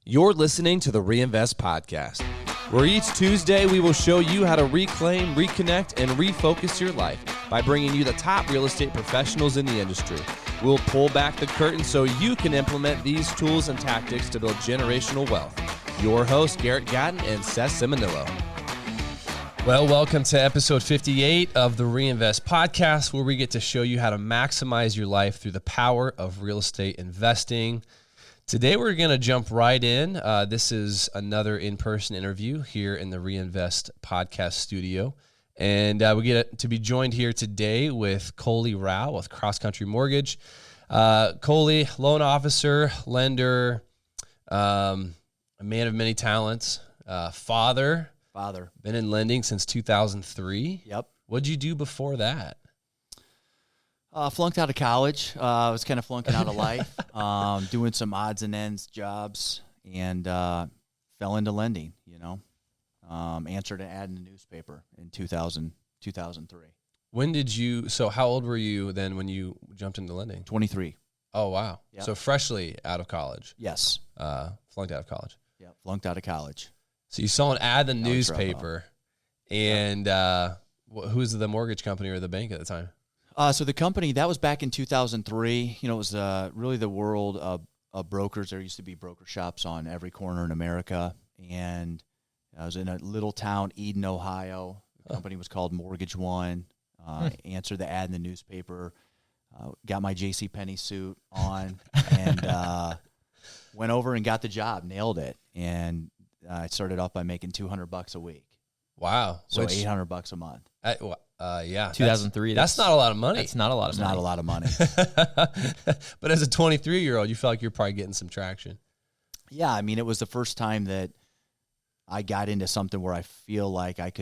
You're listening to the Reinvest Podcast, where each Tuesday we will show you how to reclaim, reconnect, and refocus your life by bringing you the top real estate professionals in the industry. We'll pull back the curtain so you can implement these tools and tactics to build generational wealth. Your hosts, Garrett Gatton and Seth Ciminillo. Well, welcome to episode 58 of the Reinvest Podcast, where we get to show you how to maximize your life through the power of real estate investing. Today, we're going to jump right in. This is another in-person interview here in the Reinvest Podcast studio. And we get to be joined here today with Coley Rau with Cross Country Mortgage. Coley, loan officer, lender, a man of many talents, father. Been in lending since 2003. Yep. What'd you do before that? Flunked out of college. I was kind of flunking out of life, doing some odds and ends jobs, and fell into lending, answered an ad in the newspaper in 2003. So how old were you then when you jumped into lending? 23. Oh, wow. Yep. So freshly out of college. Yes. Flunked out of college. Yeah, flunked out of college. So you saw an ad in the newspaper, and who was the mortgage company or the bank at the time? So the company, that was back in 2003. It was really the world of brokers. There used to be broker shops on every corner in America. And I was in a little town, Eden, Ohio. The company was called Mortgage One. Answered the ad in the newspaper. Got my JCPenney suit on and went over and got the job, nailed it. And I started off by making $200 a week. Wow. So $800 a month. Yeah. 2003. That's not a lot of money. That's not a lot of money. Not a lot of money. But as a 23-year-old, you felt like you're probably getting some traction. Yeah. I mean, it was the first time that I got into something where I feel like I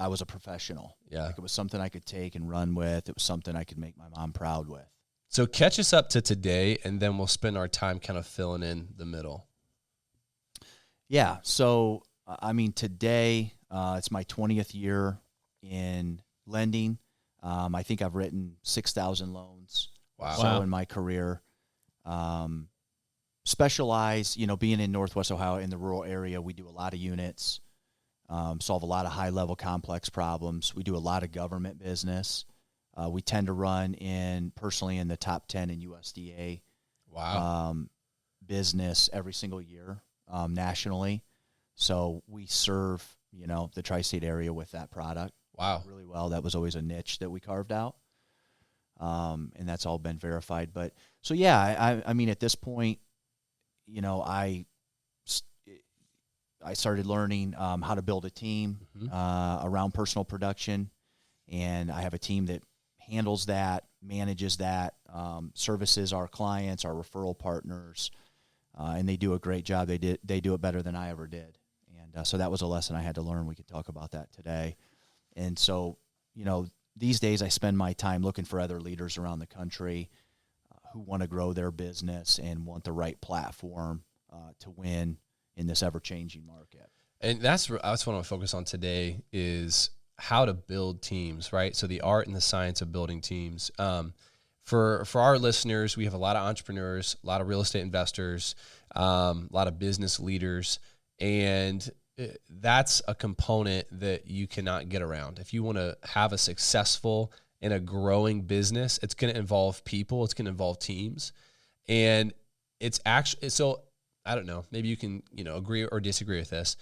was a professional. Yeah. Like it was something I could take and run with. It was something I could make my mom proud with. So catch us up to today, and then we'll spend our time kind of filling in the middle. Yeah. So, I mean, today it's my 20th year in lending. I think I've written 6,000 loans. Wow. So in my career, specialize, being in Northwest Ohio in the rural area, we do a lot of units, solve a lot of high level complex problems. We do a lot of government business. We tend to run personally in the top 10 in USDA. Wow. Business every single year, nationally. So we serve, the tri-state area with that product. Wow. Really well. That was always a niche that we carved out. And that's all been verified. But so, yeah, I mean, at this point, I started learning how to build a team around personal production. And I have a team that handles that, manages that, services our clients, our referral partners. And they do a great job. They do it better than I ever did. And so that was a lesson I had to learn. We could talk about that today. And so, these days I spend my time looking for other leaders around the country who want to grow their business and want the right platform to win in this ever-changing market. And that's what I want to focus on today is how to build teams, right? So the art and the science of building teams. For our listeners, we have a lot of entrepreneurs, a lot of real estate investors, a lot of business leaders, and that's a component that you cannot get around. If you want to have a successful and a growing business, it's going to involve people. It's going to involve teams. And it's actually, so I don't know, maybe you can, agree or disagree with this.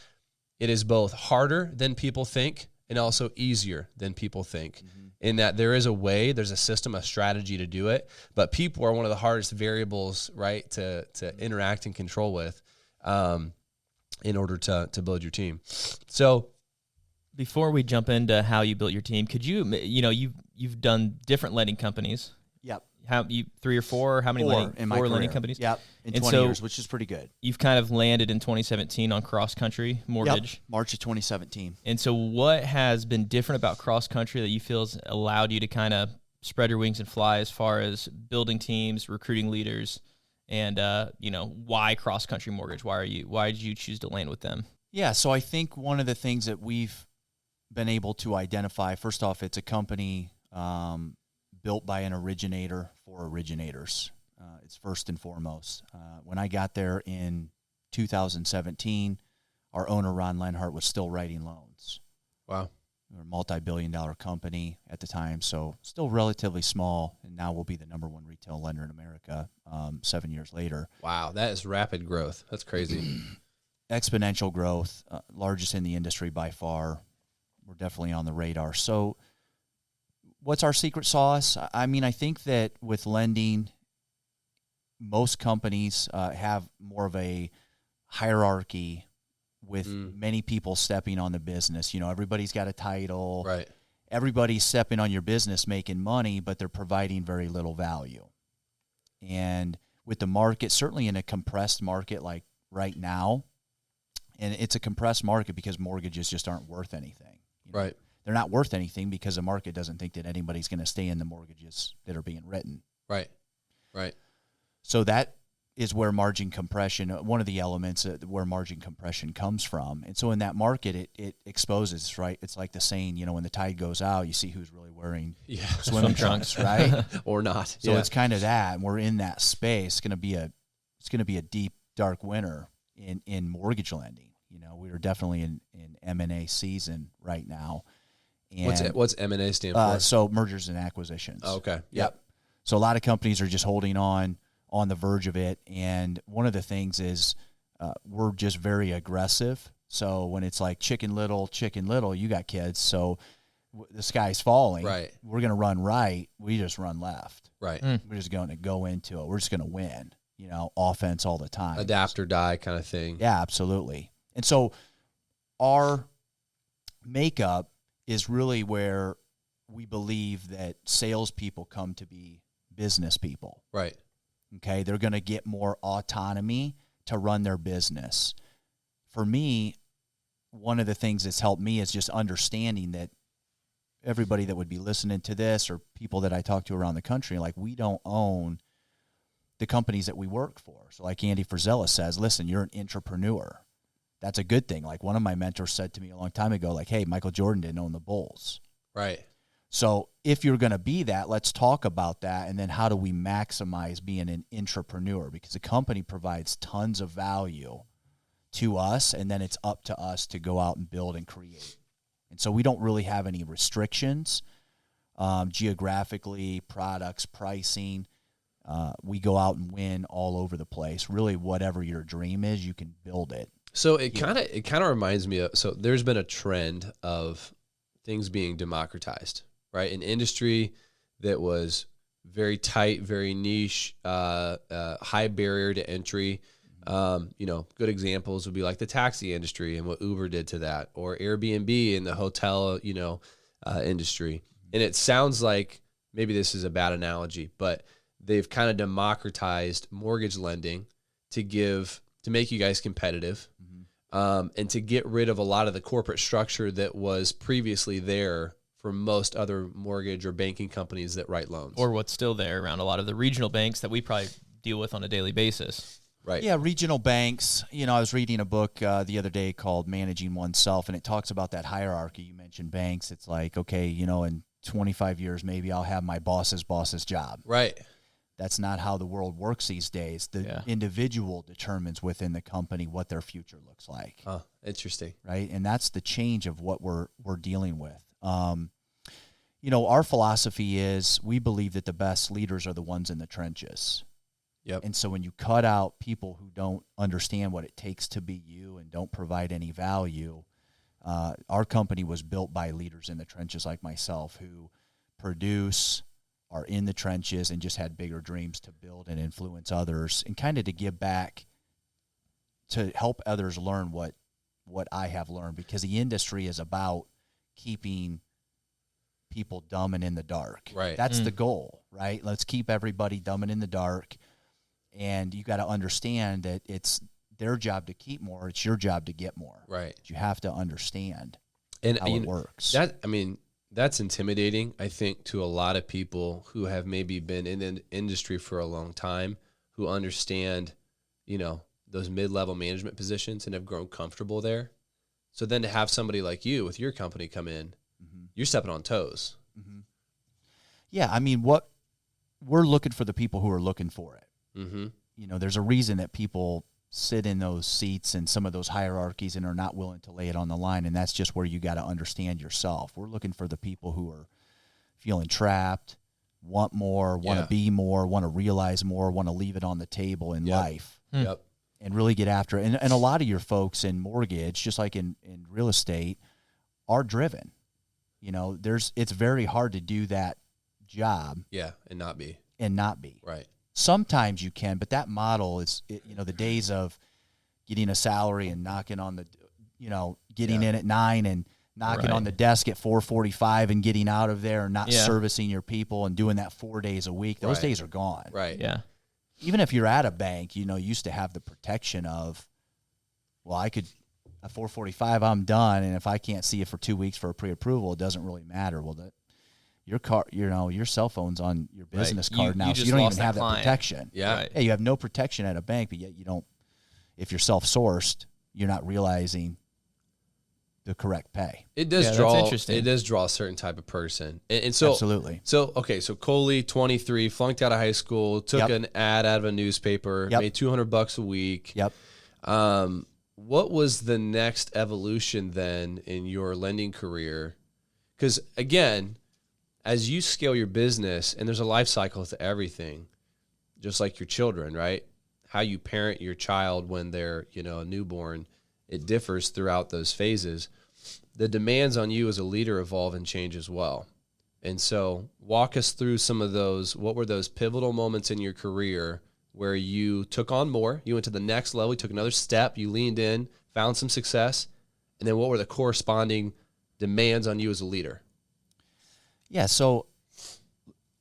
It is both harder than people think and also easier than people think in that there's a system, a strategy to do it. But people are one of the hardest variables, right, to interact and control with. In order to build your team. So before we jump into how you built your team, could you, you've done different lending companies. Yep. How 3 or 4? How many four lending companies? Yep. In 20 years, which is pretty good. You've kind of landed in 2017 on Cross Country Mortgage. Yep. March of 2017. And so what has been different about Cross Country that you feel has allowed you to kind of spread your wings and fly as far as building teams, recruiting leaders, and why Cross Country Mortgage? Why did you choose to land with them? Yeah, so I think one of the things that we've been able to identify, first off, it's a company built by an originator for originators. It's first and foremost. When I got there in 2017, our owner, Ron Lenhart, was still writing loans. Wow. We were a multi-billion-dollar company at the time, so still relatively small, and now we'll be the number one retail lender in America 7 years later. Wow, that is rapid growth. That's crazy. Exponential growth, largest in the industry by far. We're definitely on the radar. So what's our secret sauce? I mean, I think that with lending, most companies have more of a hierarchy with many people stepping on the business. You know, everybody's got a title. Right. Everybody's stepping on your business making money, but they're providing very little value. And with the market, certainly in a compressed market like right now, and it's a compressed market because mortgages just aren't worth anything. You know? Right. They're not worth anything because the market doesn't think that anybody's going to stay in the mortgages that are being written. Right. Right. So that is where margin compression, one of the elements where margin compression comes from. And so in that market, it exposes, right? It's like the saying, you know, when the tide goes out, you see who's really wearing swimming trunks, right? Or not. So it's kind of that. And we're in that space. It's going to be a deep, dark winter in mortgage lending. You know, we are definitely in M&A season right now. And what's M&A stand for? So mergers and acquisitions. Oh, okay. Yep. So a lot of companies are just holding on the verge of it. And one of the things is we're just very aggressive. So when it's like chicken little, you got kids. So the sky's falling. Right. We're going to run right. We just run left. Right. We're just going to go into it. We're just going to win, you know, offense all the time. Adapt or die kind of thing. Yeah, absolutely. And so our makeup is really where we believe that salespeople come to be business people. Right. Okay, they're going to get more autonomy to run their business. For me, one of the things that's helped me is just understanding that everybody that would be listening to this or people that I talk to around the country, like we don't own the companies that we work for. So like Andy Frisella says, listen, you're an entrepreneur. That's a good thing. Like one of my mentors said to me a long time ago, like, hey, Michael Jordan didn't own the Bulls. Right. So if you're going to be that, let's talk about that. And then how do we maximize being an entrepreneur? Because the company provides tons of value to us, and then it's up to us to go out and build and create. And so we don't really have any restrictions geographically, products, pricing. We go out and win all over the place. Really, whatever your dream is, you can build it. So it kind of reminds me of, so there's been a trend of things being democratized, right? An industry that was very tight, very niche, high barrier to entry. You know, good examples would be like the taxi industry and what Uber did to that, or Airbnb in the hotel, you know, industry. And it sounds like maybe this is a bad analogy, but they've kind of democratized mortgage lending to make you guys competitive, and to get rid of a lot of the corporate structure that was previously there for most other mortgage or banking companies that write loans. Or what's still there around a lot of the regional banks that we probably deal with on a daily basis. Right. Yeah, regional banks. You know, I was reading a book the other day called Managing Oneself, and it talks about that hierarchy. You mentioned banks. It's like, okay, you know, in 25 years, maybe I'll have my boss's job. Right. That's not how the world works these days. The individual determines within the company what their future looks like. Oh, interesting. Right? And that's the change of what we're dealing with. You know, our philosophy is we believe that the best leaders are the ones in the trenches. Yep. And so when you cut out people who don't understand what it takes to be you and don't provide any value, our company was built by leaders in the trenches like myself who produce, are in the trenches, and just had bigger dreams to build and influence others and kind of to give back to help others learn what I have learned, because the industry is about keeping people dumb and in the dark. Right. That's the goal, right? Let's keep everybody dumb and in the dark. And you got to understand that it's their job to keep more. It's your job to get more. Right. You have to understand and how it works. That's intimidating, I think, to a lot of people who have maybe been in the industry for a long time, who understand, you know, those mid-level management positions and have grown comfortable there. So then to have somebody like you with your company come in, you're stepping on toes. Yeah, I mean, we're looking for the people who are looking for it. You know, there's a reason that people sit in those seats and some of those hierarchies and are not willing to lay it on the line. And that's just where you got to understand yourself. We're looking for the people who are feeling trapped, want more, want to be more, want to realize more, want to leave it on the table in life. Yep. And really get after it. And a lot of your folks in mortgage, just like in real estate, are driven. You know, it's very hard to do that job. Yeah, and not be. Right. Sometimes you can, but that model is, the days of getting a salary and knocking on the, getting in at 9 and knocking on the desk at 4:45 and getting out of there and not servicing your people and doing that 4 days a week. Those days are gone. Right. Yeah. Even if you're at a bank, you used to have the protection of, well, I could at 4:45 I'm done, and if I can't see you for 2 weeks for a pre-approval, it doesn't really matter. Well, your car, your cell phone's on your business card now, so you don't even have that protection. Yeah. Right. Hey, you have no protection at a bank, but yet you don't. If you're self-sourced, you're not realizing the correct pay. It does That's draw. interesting. It does draw a certain type of person, and so Absolutely. So Coley, 23, flunked out of high school, took an ad out of a newspaper, made $200 a week. Yep. What was the next evolution then in your lending career? Because again, as you scale your business, and there's a life cycle to everything, just like your children, right? How you parent your child when they're, a newborn, it differs throughout those phases. The demands on you as a leader evolve and change as well. And so walk us through some of those. What were those pivotal moments in your career where you took on more, you went to the next level, you took another step, you leaned in, found some success, and then what were the corresponding demands on you as a leader? Yeah, so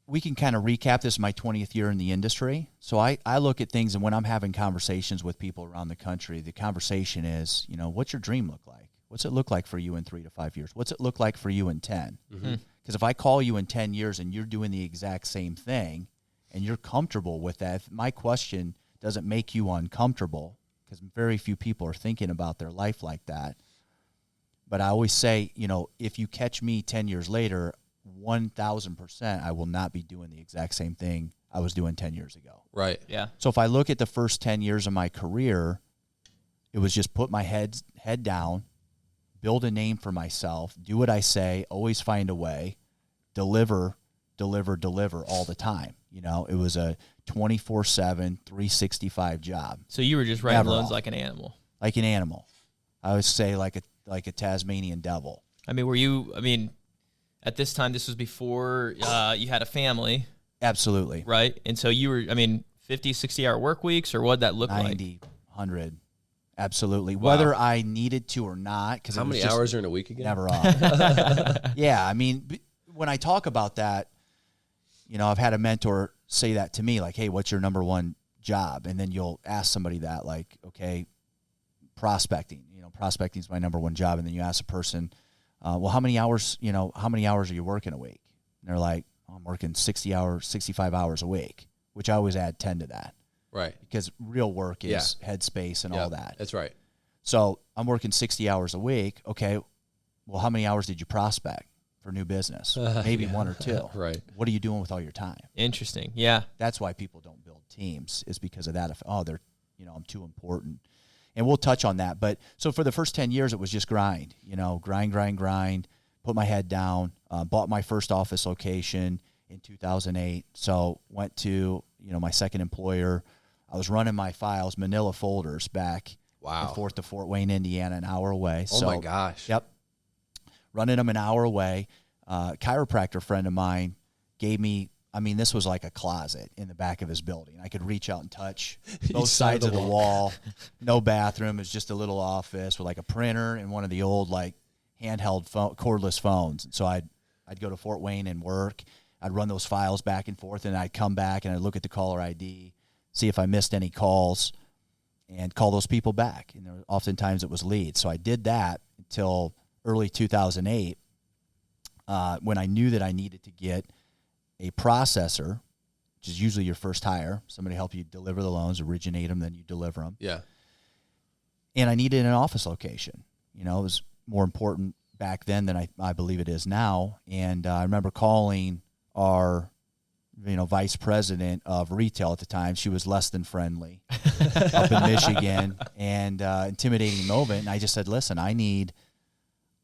we can kind of recap this my 20th year in the industry. So I look at things, and when I'm having conversations with people around the country, the conversation is, what's your dream look like? What's it look like for you in 3 to 5 years? What's it look like for you in 10? Because if I call you in 10 years and you're doing the exact same thing and you're comfortable with that, if my question doesn't make you uncomfortable, because very few people are thinking about their life like that. But I always say, if you catch me 10 years later, 1,000%, I will not be doing the exact same thing I was doing 10 years ago. Right. Yeah. So if I look at the first 10 years of my career, it was just put my head down, build a name for myself, do what I say, always find a way, deliver all the time. It was a 24/7, 365 job. So you were just writing Never loans off. like an animal. Like an animal. I would say like a Tasmanian devil. I mean, at this time, this was before you had a family, Absolutely. right? And so you were, 50, 60-hour work weeks, or what'd that look 90, 100. Absolutely. Wow. Whether I needed to or not. Because How many hours are in a week again? Never off. Yeah, when I talk about that, I've had a mentor say that to me, like, hey, what's your number one job? And then you'll ask somebody that, like, okay, prospecting. Prospecting is my number one job. And then you ask a person, well, how many hours are you working a week? And they're like, oh, I'm working 60 hours, 65 hours a week, which I always add 10 to that. Right. Because real work is headspace and all that. That's right. So I'm working 60 hours a week. Okay, well, how many hours did you prospect for new business? Maybe 1 or 2. Right. What are you doing with all your time? Like? Yeah. That's why people don't build teams, is because of that. They're, I'm too important. And we'll touch on that. But so for the first 10 years, it was just grind, grind, put my head down, bought my first office location in 2008. So went to, my second employer. I was running my files, manila folders back and forth to Fort Wayne, Indiana, an hour away. Oh, my gosh. Yep. Running them an hour away. Chiropractor friend of mine gave me, this was like a closet in the back of his building. I could reach out and touch both sides of the wall. No bathroom. It was just a little office with like a printer and one of the old like handheld cordless phones. So I'd go to Fort Wayne and work. I'd run those files back and forth, and I'd come back and I'd look at the caller ID, see if I missed any calls, and call those people back. And oftentimes it was leads. So I did that until early 2008 when I knew that I needed to get a processor, which is usually your first hire. Somebody help you deliver the loans, originate them, then you deliver them. Yeah. And I needed an office location. It was more important back then than I believe it is now. And I remember calling our vice president of retail at the time. She was less than friendly up in Michigan and intimidating moment. And I just said, listen, I need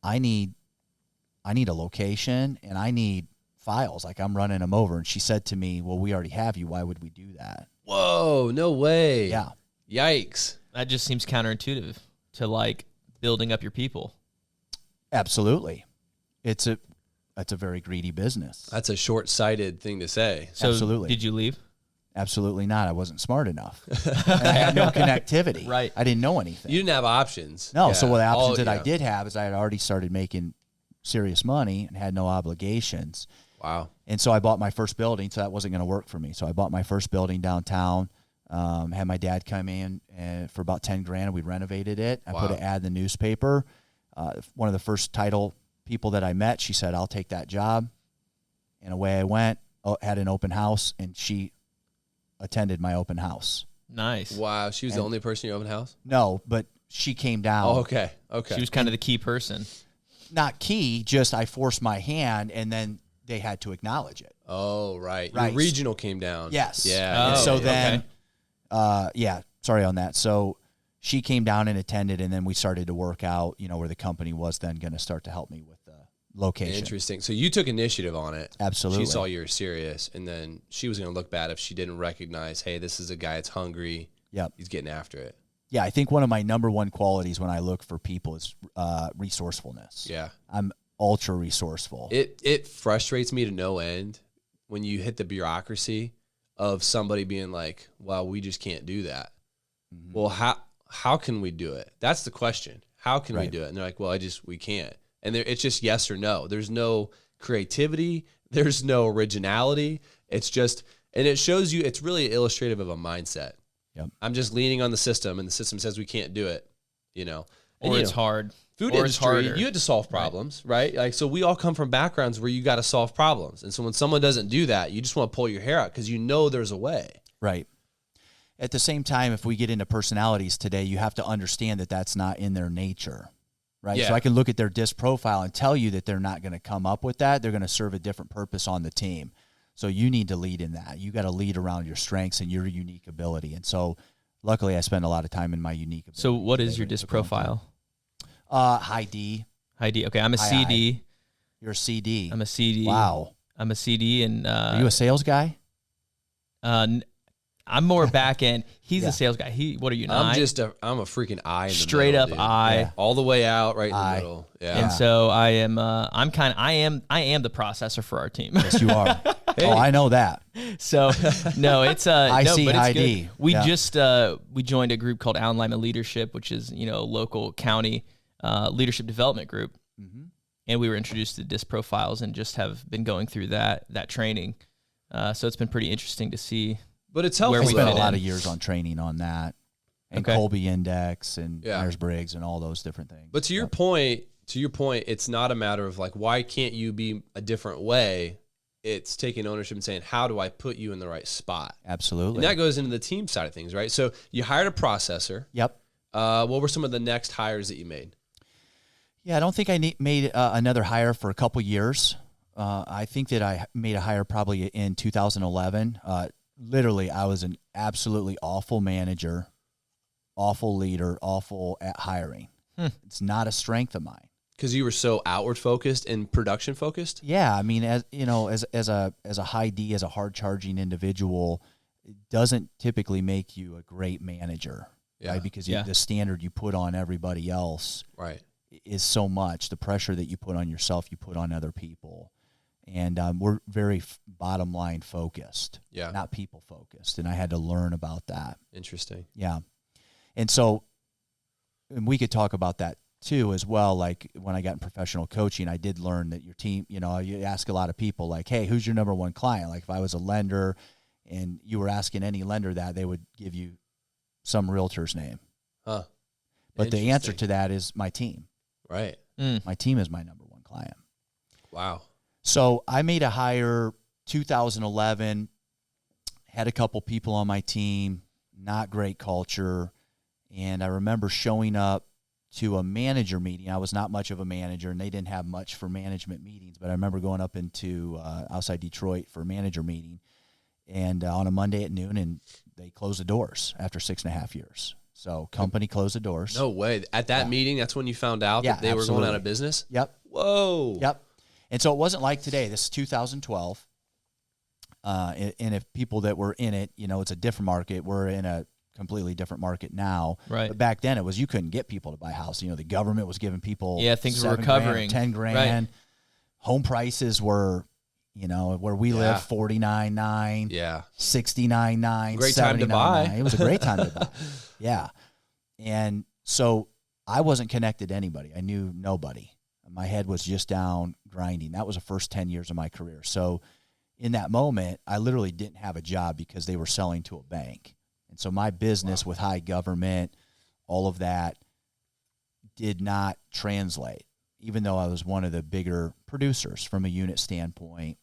a location and I need files. Like, I'm running them over. And she said to me, well, we already have you. Why would we do that? Whoa, no way. Yeah. Yikes. That just seems counterintuitive to like building up your people. Absolutely. It's a very greedy business. That's a short-sighted thing to say. So Absolutely. did you leave? Absolutely not. I wasn't smart enough. And I had no connectivity. Right. I didn't know anything. You didn't have options. No. Yeah. So what the options that I yeah. did have is I had already started making serious money and had no obligations. Wow. And so I bought my first building, so that wasn't going to work for me. So I bought my first building downtown, had my dad come in and for about $10,000. We renovated it. I put an ad in the newspaper. One of the first title people that I met, she said, I'll take that job. And away I went, had an open house, and she attended my open house. Nice. Wow. She was the only person in your open house? No, but she came down. Oh, okay. Okay. She was kind of the key person. Not key, just I forced my hand, and then they had to acknowledge it. Oh, right. Right. Your regional came down. Yes. Yeah. And Oh, so then, okay. sorry on that. So she came down and attended, and then we started to work out, where the company was then going to start to help me with the location. Interesting. So you took initiative on it. Absolutely. She saw you were serious, and then she was going to look bad if she didn't recognize, hey, this is a guy that's hungry. Yep. He's getting after it. Yeah, I think one of my number one qualities when I look for people is resourcefulness. Yeah. I'm ultra resourceful. It frustrates me to no end when you hit the bureaucracy of somebody being like, well, we just can't do that. Mm-hmm. Well, how can we do it? That's the question. How can we do it? And they're like, well, we can't. And it's just yes or no. There's no creativity. There's no originality. It's just, and it shows you, it's really illustrative of a mindset. Yep. I'm just leaning on the system, and the system says we can't do it, And, Or it's hard. Food Or it's industry, harder. you had to solve problems, right? Like, so we all come from backgrounds where you got to solve problems. And so when someone doesn't do that, you just want to pull your hair out because there's a way. Right. At the same time, if we get into personalities today, you have to understand that that's not in their nature, right? Yeah. So I can look at their disc profile and tell you that they're not going to come up with that. They're going to serve a different purpose on the team. So you need to lead in that. You got to lead around your strengths and your unique ability. And so luckily I spend a lot of time in my unique ability. So what is your disc profile? High D. High D. Okay, I'm a High CD. You're a CD. I'm a CD. Wow. I'm a CD, and Are you a sales guy? I'm more back end. He's Yeah. a sales guy. What are you? I'm Nine? I'm a freaking eye in the Straight middle, up dude. I. Yeah. All the way out, right in I. the middle. Yeah. And so I am. I am the processor for our team. Yes, you are. Oh, I know that. So no, it's I no, see but it's high good. D. We Yeah. just we joined a group called Allen Lyman Leadership, which is a local county leadership development group, and we were introduced to disc profiles and just have been going through that training. So it's been pretty interesting to see. But it's I helpful. we spent a fit lot in. of years on training on that, and Okay. Colby Index and Yeah. Myers-Briggs and all those different things. But to your point, it's not a matter of like, why can't you be a different way? It's taking ownership and saying, how do I put you in the right spot? Absolutely. And that goes into the team side of things, right? So you hired a processor. Yep. What were some of the next hires that you made? Yeah, I don't think I made another hire for a couple years. I think that I made a hire probably in 2011. Literally, I was an absolutely awful manager, awful leader, awful at hiring. It's not a strength of mine. Because you were so outward focused and production focused? Yeah, I mean, as a high D, as a hard charging individual, it doesn't typically make you a great manager, right? Because the standard you put on everybody else, Right. is so much. The pressure that you put on yourself, you put on other people, and we're very bottom line focused, not people focused. And I had to learn about that. Interesting. Yeah, and so, and we could talk about that too as well. Like when I got in professional coaching, I did learn that your team, you ask a lot of people like, hey, who's your number one client? Like if I was a lender and you were asking any lender that, they would give you some realtor's name. Huh. But the answer to that is my team. Right. My team is my number one client. Wow. So I made a hire 2011, had a couple people on my team, not great culture. And I remember showing up to a manager meeting. I was not much of a manager, and they didn't have much for management meetings. But I remember going up into outside Detroit for a manager meeting. and on a Monday at noon, and they closed the doors after 6.5 years. So company closed the doors. No way. At that meeting, that's when you found out that they were going out of business? Yep. Whoa. Yep. And so it wasn't like today. This is 2012. And if people that were in it, it's a different market. We're in a completely different market now. Right. But back then it was, you couldn't get people to buy a house. The government was giving people things were $7,000, recovering. $10,000. Right. Home prices were, where we live, $49,900. Yeah. $69,900. Great time to buy. It was a great time to buy. Yeah. And so I wasn't connected to anybody. I knew nobody. My head was just down grinding. That was the first 10 years of my career. So in that moment, I literally didn't have a job because they were selling to a bank. And so my business with high government, all of that did not translate, even though I was one of the bigger producers from a unit standpoint.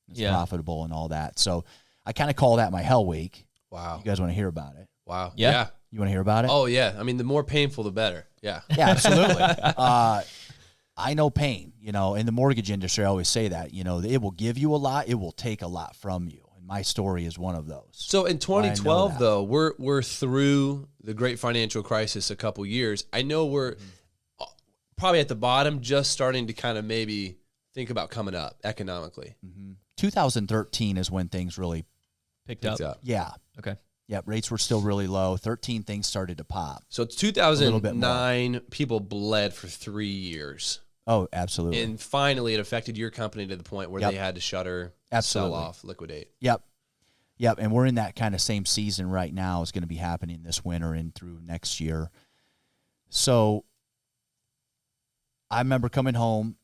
It's profitable and all that. So I kind of call that my hell week. Wow. You guys want to hear about it? Wow. Yeah. You want to hear about it? Oh, yeah. I mean, the more painful, the better. Yeah. Yeah, absolutely. I know pain, in the mortgage industry, I always say that, it will give you a lot. It will take a lot from you. And my story is one of those. So in 2012, though, we're through the great financial crisis a couple years. I know we're probably at the bottom, just starting to kind of maybe think about coming up economically. 2013 is when things really picked up. Yeah. Okay. Yeah, rates were still really low. 13, things started to pop. So it's 2009, people bled for 3 years. Oh, absolutely. And finally, it affected your company to the point where they had to shutter, sell off, liquidate. Yep. And we're in that kind of same season right now. It's going to be happening this winter and through next year. So I remember coming home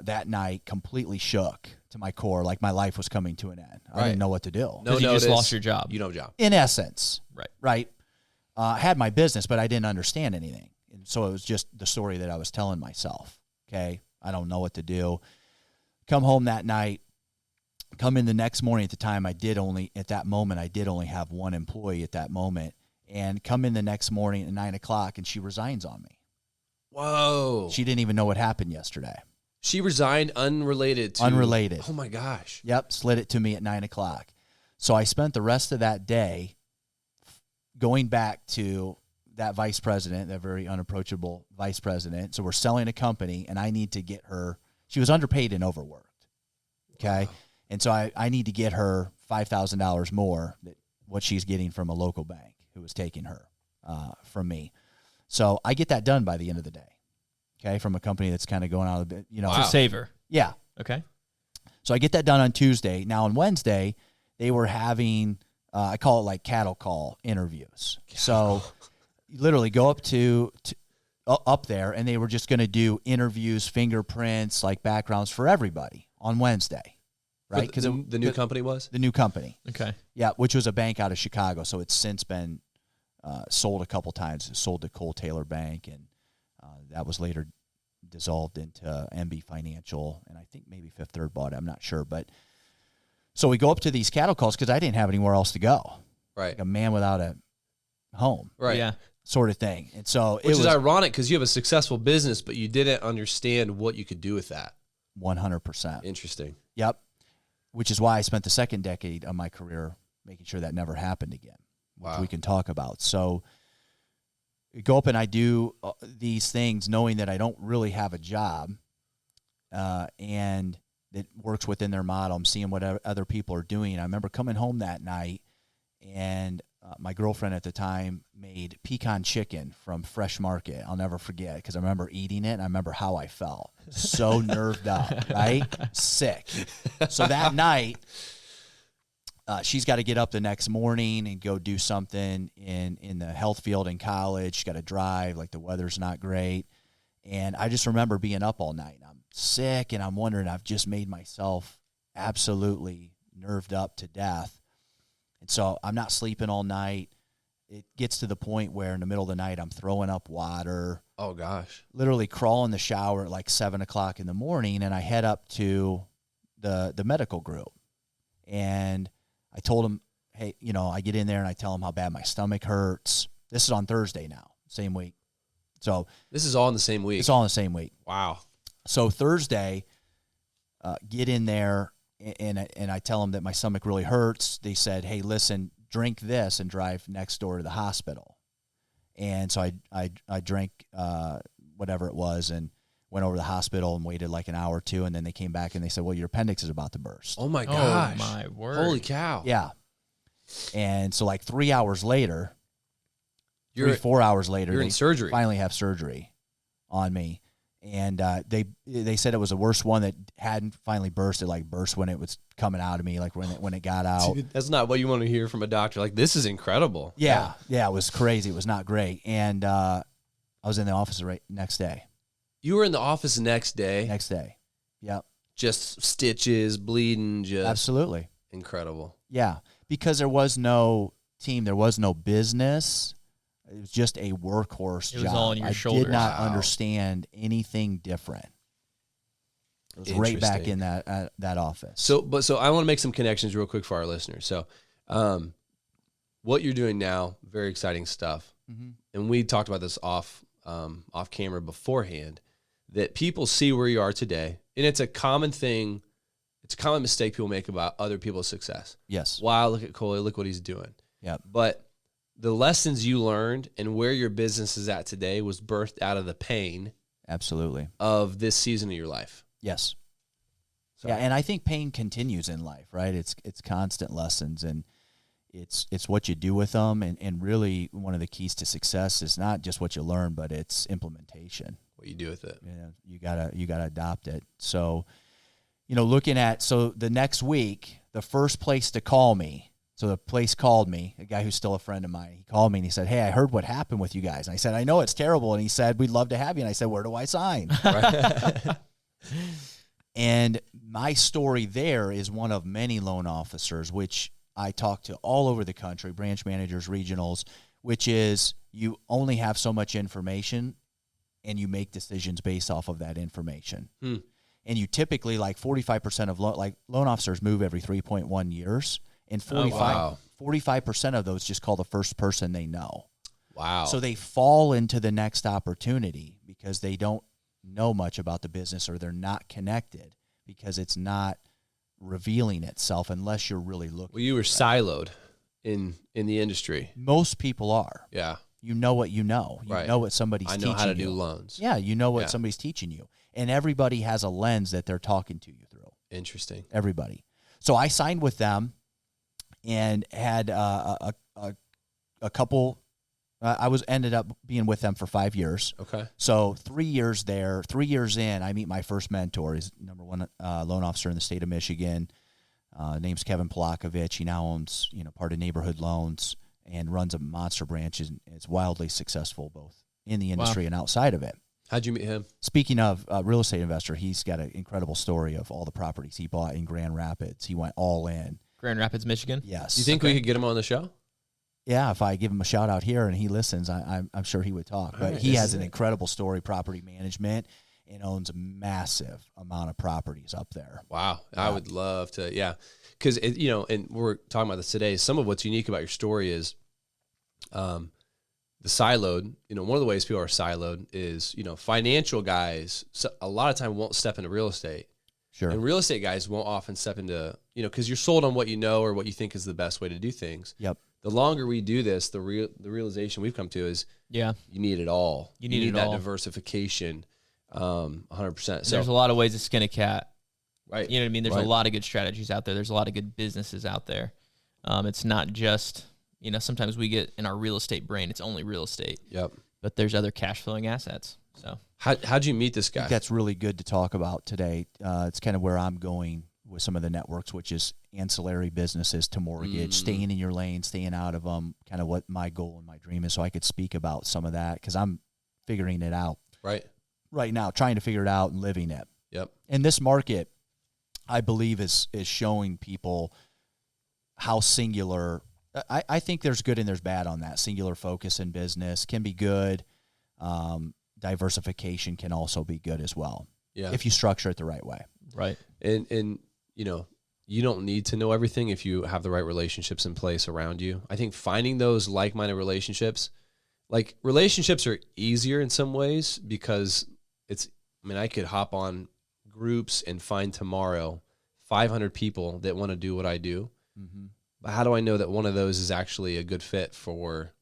that night completely shook to my core, like my life was coming to an end. I didn't know what to do. No, you just lost your job. You know job. In essence. Right. I had my business, but I didn't understand anything. And so it was just the story that I was telling myself. Okay, I don't know what to do. Come home that night, come in the next morning. At that moment, I did only have one employee at that moment. And come in the next morning at 9 o'clock, and she resigns on me. Whoa. She didn't even know what happened yesterday. She resigned unrelated to... Unrelated. Oh, my gosh. Yep, slid it to me at 9 o'clock. So I spent the rest of that day going back to that vice president, that very unapproachable vice president. So we're selling a company, and I need to get her. She was underpaid and overworked. Okay. Wow. And so I need to get her $5,000 more than what she's getting from a local bank who was taking her from me. So I get that done by the end of the day. Okay. From a company that's kind of going out of the, To save her. Yeah. Okay. So I get that done on Tuesday. Now on Wednesday, they were having, I call it like cattle call interviews. So you literally go up up there, and they were just going to do interviews, fingerprints, like backgrounds for everybody on Wednesday, right? Because the new company was? The new company. Okay. Yeah, which was a bank out of Chicago. So it's since been sold a couple times. It sold to Cole Taylor Bank, and that was later dissolved into MB Financial, and I think maybe Fifth Third bought it. I'm not sure. But so we go up to these cattle calls because I didn't have anywhere else to go. Right. Like a man without a home. Right. Yeah. Sort of thing. And so Which is ironic because you have a successful business, but you didn't understand what you could do with that. 100%. Interesting. Yep. Which is why I spent the second decade of my career making sure that never happened again, which we can talk about. So I go up and I do these things knowing that I don't really have a job and it works within their model. I'm seeing what other people are doing. I remember coming home that night, and my girlfriend at the time made pecan chicken from Fresh Market. I'll never forget because I remember eating it, and I remember how I felt. So nerved up, right? Sick. So that night, she's got to get up the next morning and go do something in the health field in college. She's got to drive, like the weather's not great. And I just remember being up all night. I'm sick, and I'm wondering, I've just made myself absolutely nerved up to death. And so I'm not sleeping all night. It gets to the point where in the middle of the night, I'm throwing up water. Oh, gosh. Literally crawl in the shower at like 7 o'clock in the morning, and I head up to the medical group. And I told them, hey, I get in there and I tell them how bad my stomach hurts. This is on Thursday now, same week. So this is all in the same week. It's all in the same week. Wow. So Thursday, get in there, and I tell them that my stomach really hurts, they said, hey, listen, drink this and drive next door to the hospital. And so I drank whatever it was and went over to the hospital and waited like an hour or two, and then they came back and they said, well, your appendix is about to burst. Oh my gosh. Oh my word. Holy cow. Yeah. And so like 3 hours later, You're 4 hours later, you're they in surgery. finally have surgery on me. And they said it was the worst one that hadn't finally burst. It like burst when it was coming out of me, like when it got out. Dude, that's not what you want to hear from a doctor. Like, this is incredible. Yeah, it was crazy. It was not great. And I was in the office right next day. You were in the office next day. Next day. Yep. Just stitches, bleeding, just Absolutely. incredible. Yeah, because there was no team, there was no business. It was just a workhorse job. It was all on your I shoulders. did not Wow. understand anything different. It was right back in that office. So I want to make some connections real quick for our listeners. So, what you're doing now, very exciting stuff. Mm-hmm. And we talked about this off camera beforehand, that people see where you are today. And it's a common thing. It's a common mistake people make about other people's success. Yes. Wow, look at Coley. Look what he's doing. Yeah. But the lessons you learned and where your business is at today was birthed out of the pain Absolutely. of this season of your life. Yes. So, Yeah, and I think pain continues in life, right? It's constant lessons, and it's what you do with them, and really one of the keys to success is not just what you learn, but it's implementation. what you do with it. You know, you gotta adopt it. So, looking at the next week, the first place to call me. So the place called me, a guy who's still a friend of mine. He called me and he said, hey, I heard what happened with you guys. And I said, I know it's terrible. And he said, we'd love to have you. And I said, where do I sign? And my story there is one of many loan officers, which I talk to all over the country, branch managers, regionals, which is you only have so much information and you make decisions based off of that information. And you typically, like 45% of loan officers move every 3.1 years. And 45% of those just call the first person they know. Wow. So they fall into the next opportunity because they don't know much about the business, or they're not connected because it's not revealing itself unless you're really looking. Well, you were siloed in the industry. Most people are. Yeah. You know what you know. You know what somebody's teaching you. I know how to do loans. Yeah, you know what somebody's teaching you. And everybody has a lens that they're talking to you through. Interesting. Everybody. So I signed with them and had a couple. I ended up being with them for 5 years. Okay. So 3 years there. 3 years in, I meet my first mentor. He's number one loan officer in the state of Michigan. Name's Kevin Polakovich. He now owns part of Neighborhood Loans and runs a monster branch. And is wildly successful both in the industry and outside of it. How'd you meet him? Speaking of real estate investor, he's got an incredible story of all the properties he bought in Grand Rapids. He went all in. Grand Rapids, Michigan? Yes. You think we could get him on the show? Yeah, if I give him a shout out here and he listens, I'm sure he would talk. But he has an incredible story, property management, and owns a massive amount of properties up there. Wow. I would love to, because, and we're talking about this today, some of what's unique about your story is the siloed, one of the ways people are siloed is, financial guys, a lot of time won't step into real estate. Sure. And real estate guys won't often step into, because you're sold on what you know or what you think is the best way to do things. Yep. The longer we do this, the realization we've come to is you need it all. You need that all. Diversification, 100%. So there's a lot of ways to skin a cat. Right. You know what I mean? There's a lot of good strategies out there. There's a lot of good businesses out there. It's not just, sometimes we get in our real estate brain, it's only real estate. Yep. But there's other cash flowing assets. So how'd you meet this guy? I think that's really good to talk about today. It's kind of where I'm going with some of the networks, which is ancillary businesses to mortgage, staying in your lane, staying out of them, kind of what my goal and my dream is. So I could speak about some of that because I'm figuring it out right now, trying to figure it out and living it. Yep. And this market, I believe, is showing people how singular. I think there's good and there's bad on that. Singular focus in business can be good. Diversification can also be good as well. Yeah. If you structure it the right way. Right. And you don't need to know everything if you have the right relationships in place around you. I think finding those like-minded relationships are easier in some ways because I could hop on groups and find tomorrow 500 people that want to do what I do. Mm-hmm. But how do I know that one of those is actually a good fit for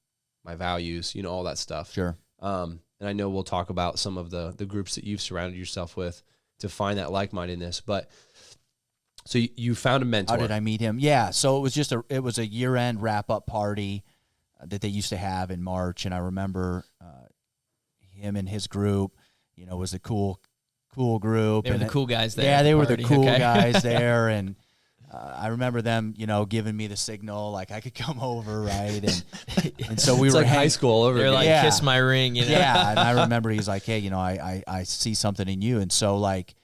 my values, all that stuff. Sure. And I know we'll talk about some of the groups that you've surrounded yourself with to find that like-mindedness. But so you found a mentor. How did I meet him? Yeah. So it was a year-end wrap-up party that they used to have in March. And I remember him and his group, was a cool group. They were the cool guys there. Yeah, they were the party. cool Okay. guys there. And I remember them, giving me the signal, like I could come over, right? And so we it's were like high school all over They're again. like, Yeah. kiss my ring. Yeah, and I remember he's like, hey, I see something in you. And so, like,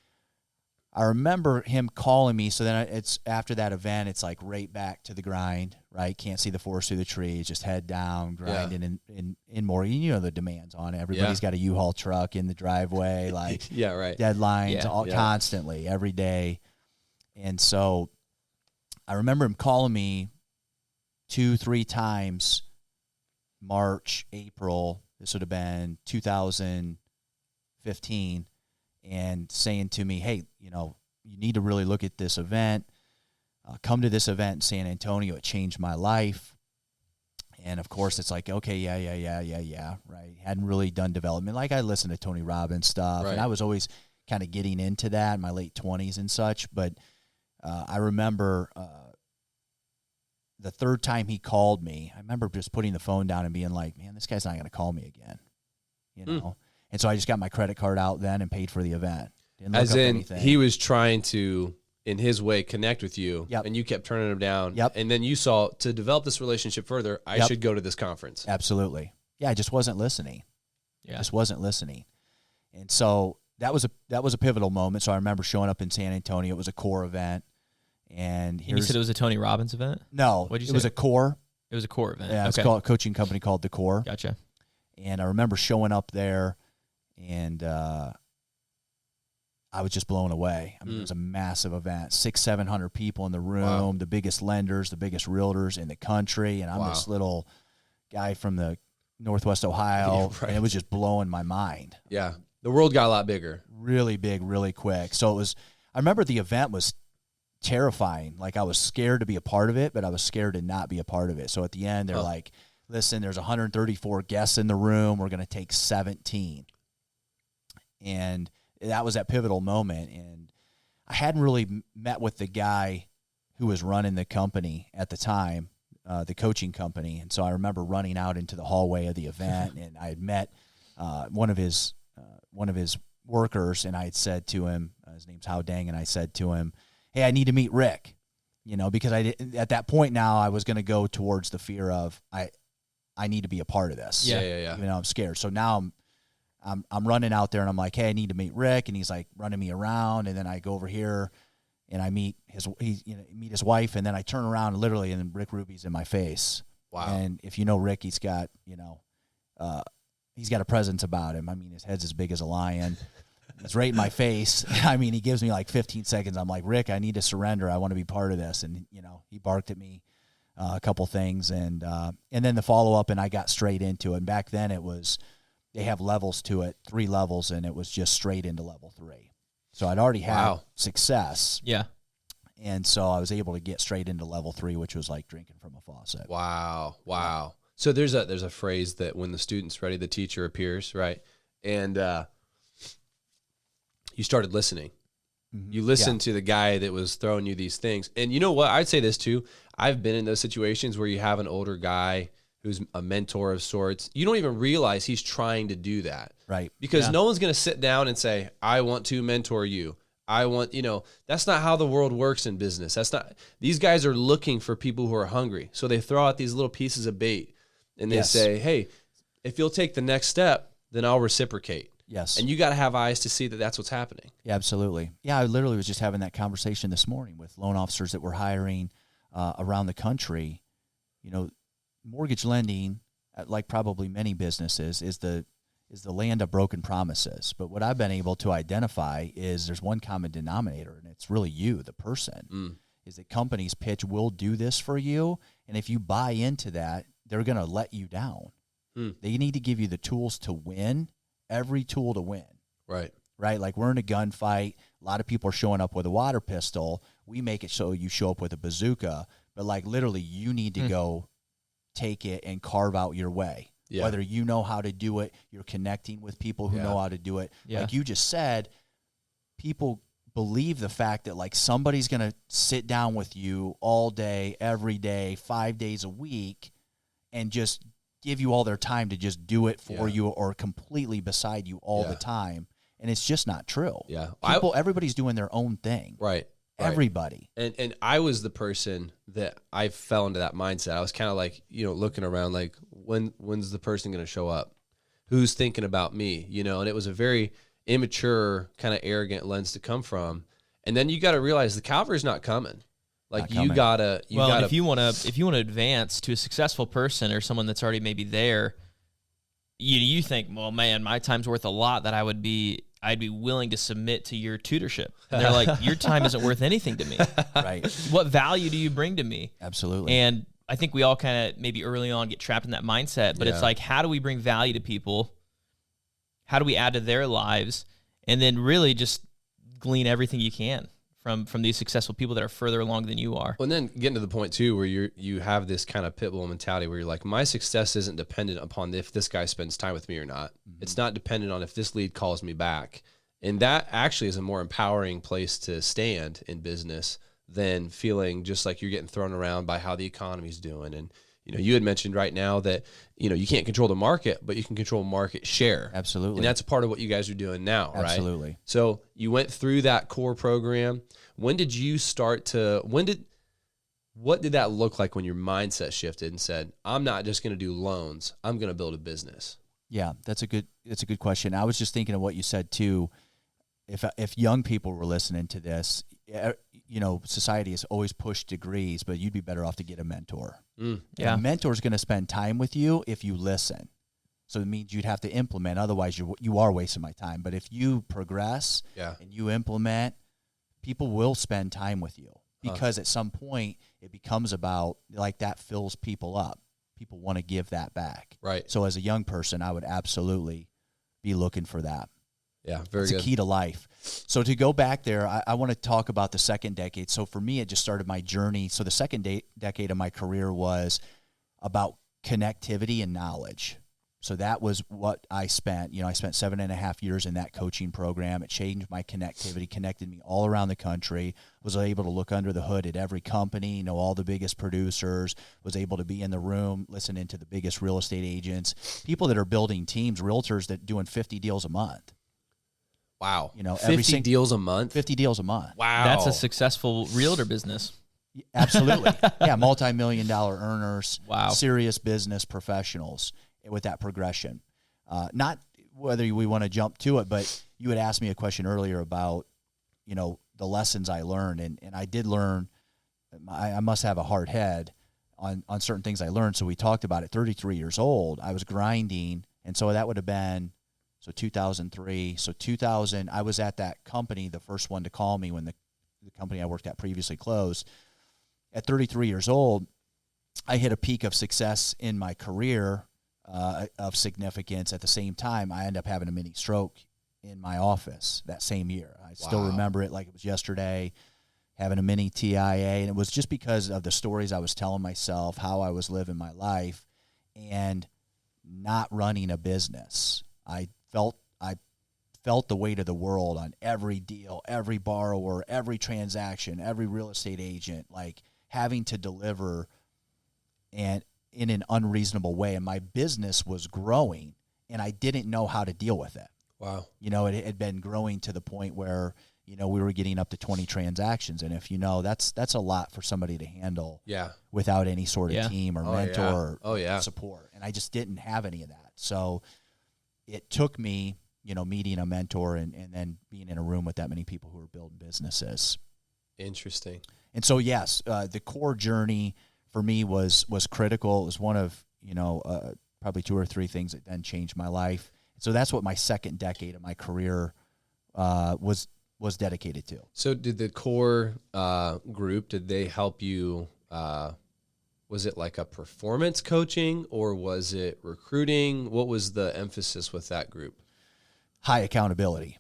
I remember him calling me. So then it's after that event, it's like right back to the grind, right? Can't see the forest through the trees, just head down, grinding in Morgan. The demands on it. Everybody's got a U-Haul truck in the driveway, like Yeah, right. deadlines constantly, every day. And so I remember him calling me 2-3 times, March, April. This would have been 2015, and saying to me, hey, you need to really look at this event. Come to this event in San Antonio. It changed my life. And, of course, it's like, okay, yeah, right. Hadn't really done development. Like, I listened to Tony Robbins stuff, Right. and I was always kind of getting into that in my late 20s and such. But I remember the third time he called me, I remember just putting the phone down and being like, man, this guy's not going to call me again, And so I just got my credit card out then and paid for the event. Didn't look As up in, anything. he was trying to, in his way, connect with you, Yep. and you kept turning him down. Yep. And then you saw, to develop this relationship further, I should go to this conference. Absolutely. Yeah, I just wasn't listening. Yeah. Just wasn't listening. And so that was a pivotal moment. So I remember showing up in San Antonio. It was a core event. And You said it was a Tony Robbins event? No, What'd you it was say? a core. It was a core event. Yeah, it's okay. called a coaching company called The Core. Gotcha. And I remember showing up there, and I was just blown away. I mean, it was a massive event, 600-700 people in the room, Wow. the biggest lenders, the biggest realtors in the country, and I'm Wow. this little guy from the Northwest Ohio, Yeah, right. and it was just blowing my mind. Yeah. The world got a lot bigger. Really big, really quick. So it was. I remember the event was terrifying. Like, I was scared to be a part of it, but I was scared to not be a part of it. So at the end, they're like, listen, there's 134 guests in the room. We're going to take 17. And that was that pivotal moment. And I hadn't really met with the guy who was running the company at the time, the coaching company. And so I remember running out into the hallway of the event, and I had met one of his workers, and I had said to him, his name's How Dang, and I said to him, hey, I need to meet Rick, because at that point now I was going to go towards the fear of I need to be a part of this. Yeah. I'm scared. So now I'm running out there, and I'm like, hey, I need to meet Rick, and he's like running me around, and then I go over here and I meet meet his wife, and then I turn around literally, and then Rick Ruby's in my face. Wow. And if you know Rick, he's got he's got a presence about him. I mean, his head's as big as a lion. It's right in my face. I mean, he gives me like 15 seconds. I'm like, Rick, I need to surrender. I want to be part of this. And, he barked at me a couple things. And then the follow-up, and I got straight into it. And back then they have levels to it, 3 levels, and it was just straight into level 3. So I'd already had success. Yeah. And so I was able to get straight into level 3, which was like drinking from a faucet. Wow. So there's a phrase that when the student's ready, the teacher appears, right? And you started listening. Mm-hmm. You listened to the guy that was throwing you these things. And you know what? I'd say this too. I've been in those situations where you have an older guy who's a mentor of sorts. You don't even realize he's trying to do that. Right. Because no one's going to sit down and say, I want to mentor you. I want, that's not how the world works in business. These guys are looking for people who are hungry. So they throw out these little pieces of bait and they say, hey, if you'll take the next step, then I'll reciprocate. Yes. And you got to have eyes to see that that's what's happening. Yeah, absolutely. Yeah, I literally was just having that conversation this morning with loan officers that we're hiring around the country. Mortgage lending, like probably many businesses, is the land of broken promises. But what I've been able to identify is there's one common denominator, and it's really you, the person, is that companies pitch, we'll do this for you, and if you buy into that, they're going to let you down. They need to give you the tools to win, every tool to win. Right. Right? Like, we're in a gunfight. A lot of people are showing up with a water pistol. we make it so you show up with a bazooka, but like literally you need to go take it and carve out your way. Yeah. Whether you know how to do it, you're connecting with people who know how to do it. Yeah. Like you just said, people believe the fact that like somebody's going to sit down with you all day, every day, 5 days a week, and just give you all their time to just do it for you or completely beside you all the time. And it's just not true. Yeah. Everybody's doing their own thing. Right. Everybody. And I was the person that I fell into that mindset. I was kind of like, looking around like, when's the person going to show up? Who's thinking about me? And it was a very immature, kind of arrogant lens to come from. And then you got to realize the cavalry's not coming. Like you gotta. If you want to advance to a successful person or someone that's already maybe there, you think, well, man, my time's worth a lot that I'd be willing to submit to your tutorship. And they're like, your time isn't worth anything to me. Right. What value do you bring to me? Absolutely. And I think we all kind of maybe early on get trapped in that mindset, but it's like, how do we bring value to people? How do we add to their lives? And then really just glean everything you can from these successful people that are further along than you are. Well, and then getting to the point too where you have this kind of pit bull mentality where you're like, my success isn't dependent upon if this guy spends time with me or not. Mm-hmm. It's not dependent on if this lead calls me back. And that actually is a more empowering place to stand in business than feeling just like you're getting thrown around by how the economy's doing. And you had mentioned right now that you can't control the market, but you can control market share. Absolutely. And that's part of what you guys are doing now, right? Absolutely. So you went through that core program. When did you start to what did that look like when your mindset shifted and said, I'm not just going to do loans, I'm going to build a business? Yeah, that's a good question. I was just thinking of what you said too. If young people were listening to this, society has always pushed degrees, but you'd be better off to get a mentor. Yeah. A mentor's going to spend time with you if you listen. So it means you'd have to implement. Otherwise, you are wasting my time. But if you progress and you implement, people will spend time with you because at some point it becomes about like that fills people up. People want to give that back. Right. So as a young person, I would absolutely be looking for that. Yeah, very good. It's a key to life. So to go back there, I want to talk about the second decade. So for me, it just started my journey. So the second decade of my career was about connectivity and knowledge. So that was what I spent. I spent 7.5 years in that coaching program. It changed my connectivity, connected me all around the country, was able to look under the hood at every company, know all the biggest producers, was able to be in the room, listening to the biggest real estate agents, people that are building teams, realtors that doing 50 deals a month. Wow. 50 deals a month? 50 deals a month. Wow. That's a successful realtor business. Absolutely. Yeah, multi-million-dollar earners, wow. Serious business professionals with that progression. Not whether we want to jump to it, but you had asked me a question earlier about, the lessons I learned. And I did learn, I must have a hard head on certain things I learned. So we talked about it. 33 years old, I was grinding. And so that would have been... So 2003, so 2000, I was at that company, the first one to call me when the company I worked at previously closed. At 33 years old, I hit a peak of success in my career of significance. At the same time, I ended up having a mini stroke in my office that same year. I still remember it like it was yesterday, having a mini TIA, and it was just because of the stories I was telling myself, how I was living my life, and not running a business. I felt the weight of the world on every deal, every borrower, every transaction, every real estate agent, like having to deliver and in an unreasonable way. And my business was growing and I didn't know how to deal with it. Wow. It had been growing to the point where, we were getting up to 20 transactions. And if that's a lot for somebody to handle without any sort of team or mentor or support. And I just didn't have any of that. So it took me, meeting a mentor and then being in a room with that many people who are building businesses. Interesting. And so, yes, the core journey for me was critical. It was one of, probably 2 or 3 things that then changed my life. So that's what my second decade of my career was dedicated to. So did the core group, did they help you? Was it like a performance coaching or was it recruiting? What was the emphasis with that group? High accountability.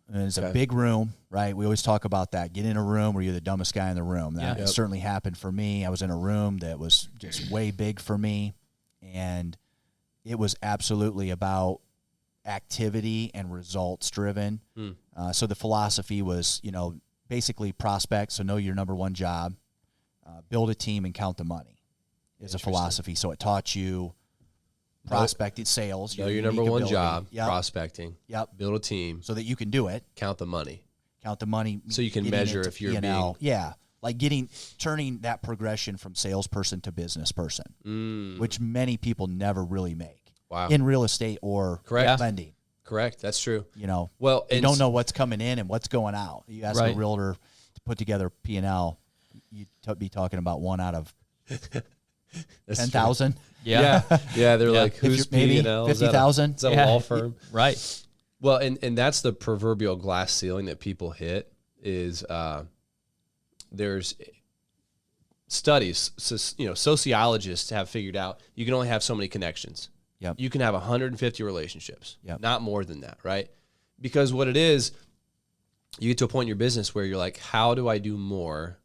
And it's a big room, right? We always talk about that. Get in a room where you're the dumbest guy in the room. That certainly happened for me. I was in a room that was just way big for me, and it was absolutely about activity and results driven. So the philosophy was, basically prospect, so know your number one job, build a team and count the money is a philosophy. So it taught you prospecting, sales. Know your number one job, prospecting. Build a team. So that you can do it. Count the money. So you can measure if you're being. Yeah. Like turning that progression from salesperson to business person, which many people never really make. Wow. In real estate or lending. Correct. That's true. Well, you don't know what's coming in and what's going out. You ask a realtor to put together P&L, you'd be talking about 1 out of 10,000. Yeah. They're like, who's P&L? 50,000? Is that a law firm? Right. Well, and that's the proverbial glass ceiling that people hit is there's studies, sociologists have figured out you can only have so many connections. You can have 150 relationships, not more than that, right? Because what it is, you get to a point in your business where you're like, how do I do more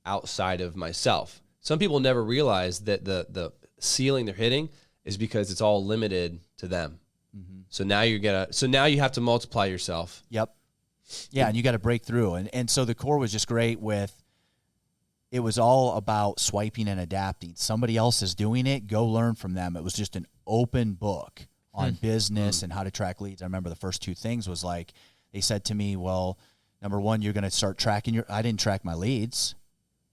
outside of myself? Some people never realize that the ceiling they're hitting is because it's all limited to them. So now you have to multiply yourself. Yeah, and you got to break through. And so the core was just great it was all about swiping and adapting. Somebody else is doing it, go learn from them. It was just an open book on business and how to track leads. I remember the first 2 things was like, they said to me, well, number 1, you're going to start tracking I didn't track my leads.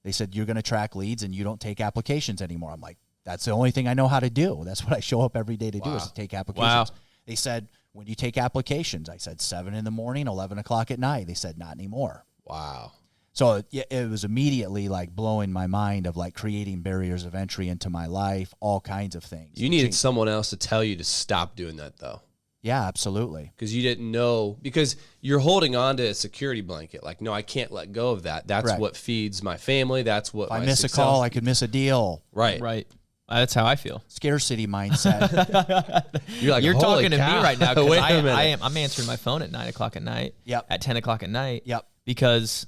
They said, you're going to track leads and you don't take applications anymore. I'm like, that's the only thing I know how to do. That's what I show up every day to do is to take applications. They said, when you take applications, I said 7 in the morning, 11 o'clock at night. They said, not anymore. Wow. So it was immediately like blowing my mind of like creating barriers of entry into my life, all kinds of things. You needed someone else to tell you to stop doing that though. Yeah, absolutely. Because you didn't know, because you're holding on to a security blanket. Like, no, I can't let go of that. That's what feeds my family. That's what if I miss a call, I could miss a deal. Right. That's how I feel. Scarcity mindset. You're talking to me right now because I'm answering my phone at 9 o'clock at night. At 10 o'clock at night. Because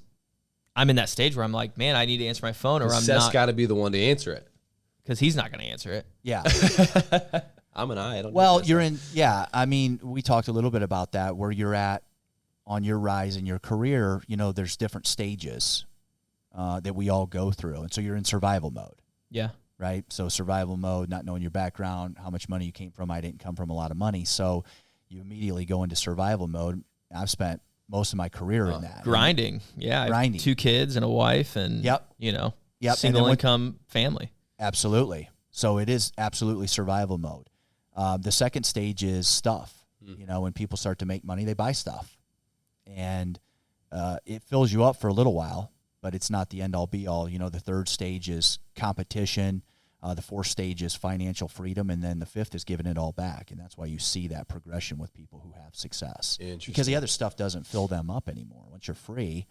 I'm in that stage where I'm like, man, I need to answer my phone, or I'm Seth's not. Got to be the one to answer it because he's not going to answer it. Yeah. I'm an I don't. Well, you're in. Yeah, I mean, we talked a little bit about that. Where you're at on your rise in your career, there's different stages that we all go through, and so you're in survival mode. Yeah. Right. So survival mode, not knowing your background, how much money you came from. I didn't come from a lot of money, so you immediately go into survival mode. I've spent most of my career in that. Grinding. Yeah. Grinding. 2 kids and a wife and, single income family. Absolutely. So it is absolutely survival mode. The second stage is stuff. When people start to make money, they buy stuff. And it fills you up for a little while, but it's not the end all be all. The third stage is competition. The fourth stage is financial freedom, and then the fifth is giving it all back. And that's why you see that progression with people who have success. Because the other stuff doesn't fill them up anymore. Once you're free,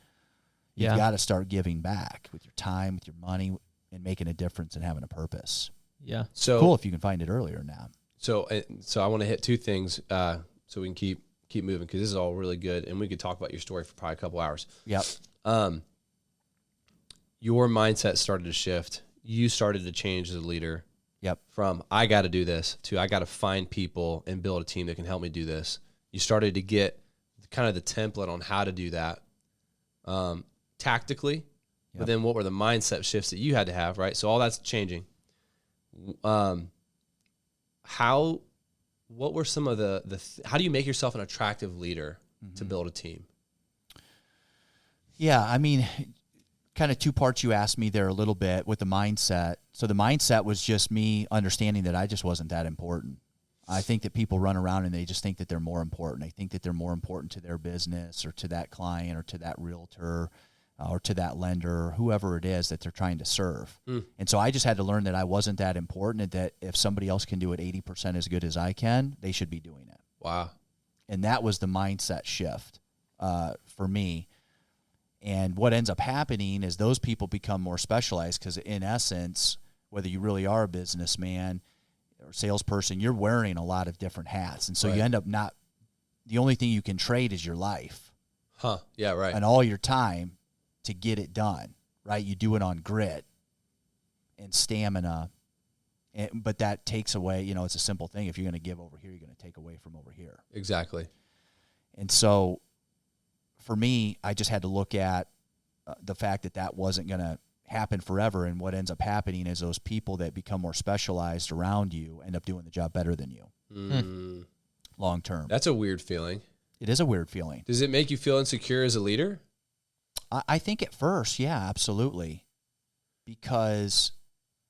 you've got to start giving back with your time, with your money, and making a difference and having a purpose. Yeah. So cool if you can find it earlier now. So I want to hit 2 things so we can keep moving, because this is all really good, and we could talk about your story for probably a couple hours. Yep. Your mindset started to shift. You started to change as a leader. Yep. From I got to do this to I got to find people and build a team that can help me do this. You started to get kind of the template on how to do that tactically, but then what were the mindset shifts that you had to have, right? So all that's changing. What were some of how do you make yourself an attractive leader to build a team? Yeah, I mean, kind of 2 parts you asked me there a little bit with the mindset. So the mindset was just me understanding that I just wasn't that important. I think that people run around and they just think that they're more important. They think that they're more important to their business or to that client or to that realtor or to that lender or whoever it is that they're trying to serve. And so I just had to learn that I wasn't that important, and that if somebody else can do it 80% as good as I can, they should be doing it. Wow. And that was the mindset shift for me. And what ends up happening is those people become more specialized, because in essence, whether you really are a businessman or salesperson, you're wearing a lot of different hats. And so you end up the only thing you can trade is your life. Yeah, right. and all your time to get it done, right? You do it on grit and stamina, but that takes away, it's a simple thing. If you're going to give over here, you're going to take away from over here. Exactly. And so for me, I just had to look at the fact that wasn't going to happen forever. And what ends up happening is those people that become more specialized around you end up doing the job better than you long term. That's a weird feeling. It is a weird feeling. Does it make you feel insecure as a leader? I think at first, yeah, absolutely. Because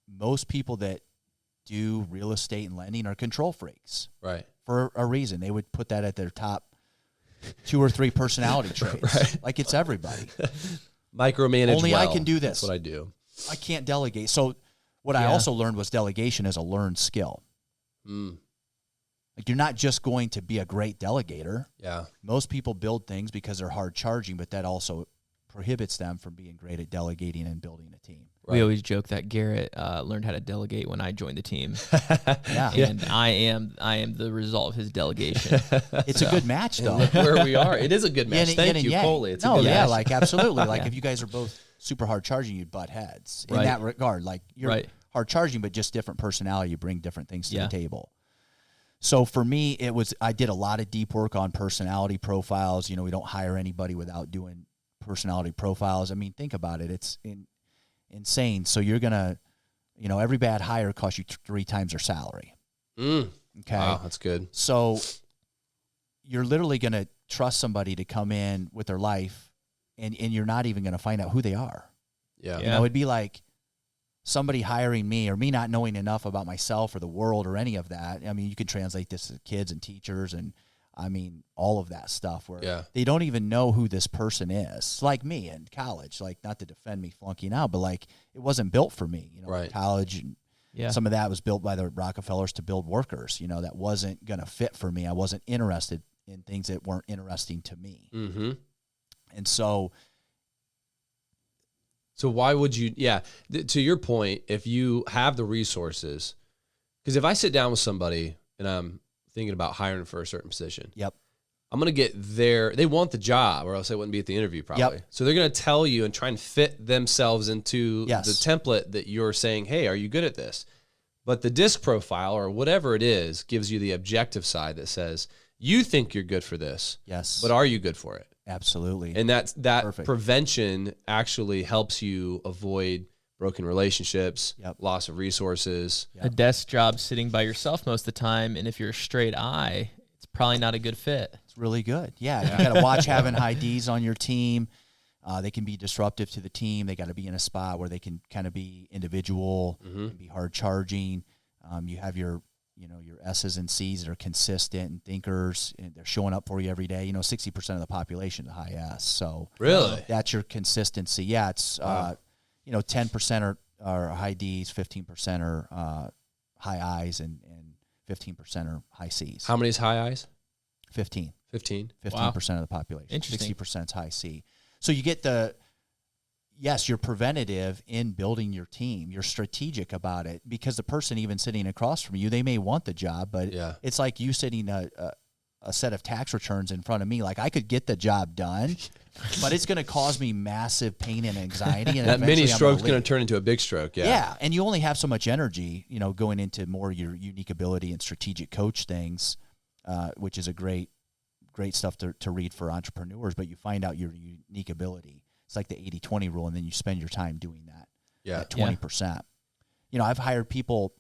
most people that do real estate and lending are control freaks. Right. For a reason. They would put that at their top 2 or 3 personality traits. Right. Like it's everybody. Micromanage Only well. I can do this. That's what I do. I can't delegate. So what I also learned was delegation is a learned skill. Like you're not just going to be a great delegator. Yeah. Most people build things because they're hard charging, but that also prohibits them from being great at delegating and building a team. Right. We always joke that Garrett learned how to delegate when I joined the team. Yeah. And I am the result of his delegation. It's a good match, though. Look where we are. It is a good match. Thank you, yang. Coley. It's a no, good yeah, match. like absolutely. Like if you guys are both super hard charging, you'd butt heads in that regard. Like you're hard charging, but just different personality. You bring different things to the table. So for me, I did a lot of deep work on personality profiles. We don't hire anybody without doing personality profiles. I mean, think about it. It's insane. So you're going to, every bad hire costs you 3 times their salary. Okay. Wow, that's good. So you're literally going to trust somebody to come in with their life and you're not even going to find out who they are. Yeah. It'd be like somebody hiring me or me not knowing enough about myself or the world or any of that. I mean, you could translate this to kids and teachers and all of that stuff where they don't even know who this person is. Like me in college, like not to defend me flunking out, but like it wasn't built for me, college. And some of that was built by the Rockefellers to build workers, that wasn't going to fit for me. I wasn't interested in things that weren't interesting to me. Mm-hmm. And so why would you, to your point, if you have the resources, because if I sit down with somebody and I'm thinking about hiring for a certain position, I'm going to get they want the job or else they wouldn't be at the interview probably. So they're going to tell you and try and fit themselves into the template that you're saying, hey, are you good at this? But the disc profile or whatever it is gives you the objective side that says, you think you're good for this, but are you good for it? Absolutely. And that prevention actually helps you avoid broken relationships, loss of resources. A desk job sitting by yourself most of the time, and if you're a straight I, it's probably not a good fit. It's really good. Yeah, you got to watch having high Ds on your team. They can be disruptive to the team. They got to be in a spot where they can kind of be individual, and be hard charging. You have your S's and C's that are consistent and thinkers, and they're showing up for you every day. 60% of the population is a high S. So really, that's your consistency. Yeah, it's 10% are high D's, 15% are high I's, and 15% are high C's. How many is high I's? 15. 15%? 15% of the population. Interesting. 60% is high C. So you get you're preventative in building your team. You're strategic about it because the person even sitting across from you, they may want the job, but it's like you sitting a set of tax returns in front of me. Like I could get the job done, but it's going to cause me massive pain and anxiety. And that mini stroke's going to turn into a big stroke. Yeah. And you only have so much energy, going into more your unique ability and strategic coach things, which is a great stuff to read for entrepreneurs, but you find out your unique ability. It's like the 80-20 rule, and then you spend your time doing that. At 20%. I've hired people,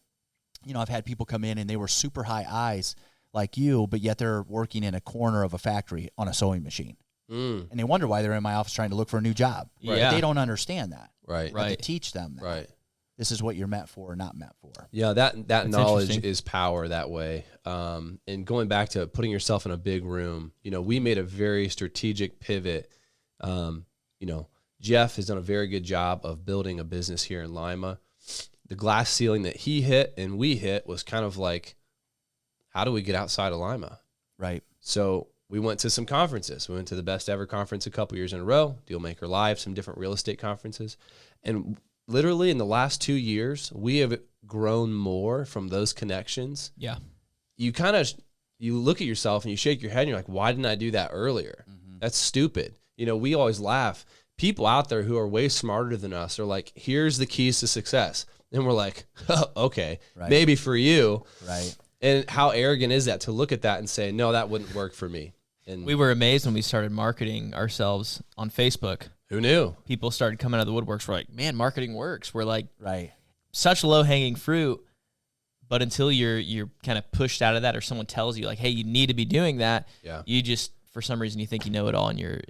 I've had people come in and they were super high I's like you, but yet they're working in a corner of a factory on a sewing machine. And they wonder why they're in my office trying to look for a new job. Yeah. They don't understand that. Right. To teach them that. Right. This is what you're meant for or not meant for. Yeah, that knowledge is power that way. And going back to putting yourself in a big room, we made a very strategic pivot. Jeff has done a very good job of building a business here in Lima. The glass ceiling that he hit and we hit was kind of like, how do we get outside of Lima? Right. So we went to some conferences. We went to the Best Ever conference a couple years in a row, Dealmaker Live, some different real estate conferences. And literally in the last 2 years, we have grown more from those connections. Yeah. You look at yourself and you shake your head and you're like, why didn't I do that earlier? That's stupid. You know, we always laugh. People out there who are way smarter than us are like, here's the keys to success. And we're like, oh, okay, maybe for you. Right. And how arrogant is that to look at that and say, no, that wouldn't work for me. And We were amazed when we started marketing ourselves on Facebook. who knew? People started coming out of the woodworks. We're like, man, marketing works. We're like, Right. such low-hanging fruit. But until you're kind of pushed out of that, or someone tells you like, hey, you need to be doing that, you just, for some reason, you think you know it all, and you're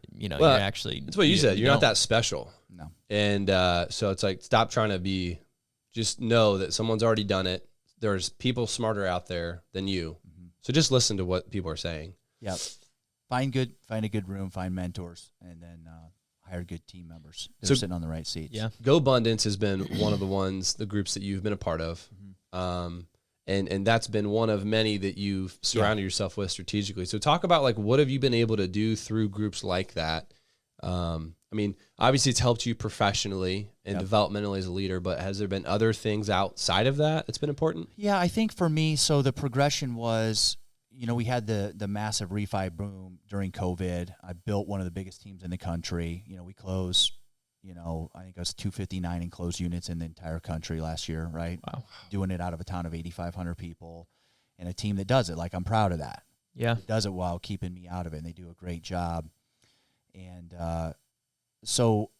actually. That's what you said. You're not that special. No. And so it's like, stop trying to be, just know that someone's already done it. There's people smarter out there than you. So just listen to what people are saying. Yeah. Find a good room, find mentors, and then hire good team members. They're sitting on the right seats. Yeah. GoBundance has been one of the groups that you've been a part of. And that's been one of many that you've surrounded yourself with strategically. So talk about like, what have you been able to do through groups like that? I mean, obviously it's helped you professionally and developmentally as a leader, but has there been other things outside of that that's been important? Yeah, I think for me, so the progression was, we had the massive refi boom during COVID. I built one of the biggest teams in the country. We closed, I think it was 259 in closed units in the entire country last year, right? Wow. Doing it out of a town of 8,500 people, and a team that does it. Like, I'm proud of that. Yeah. It does it while keeping me out of it, and they do a great job. And so,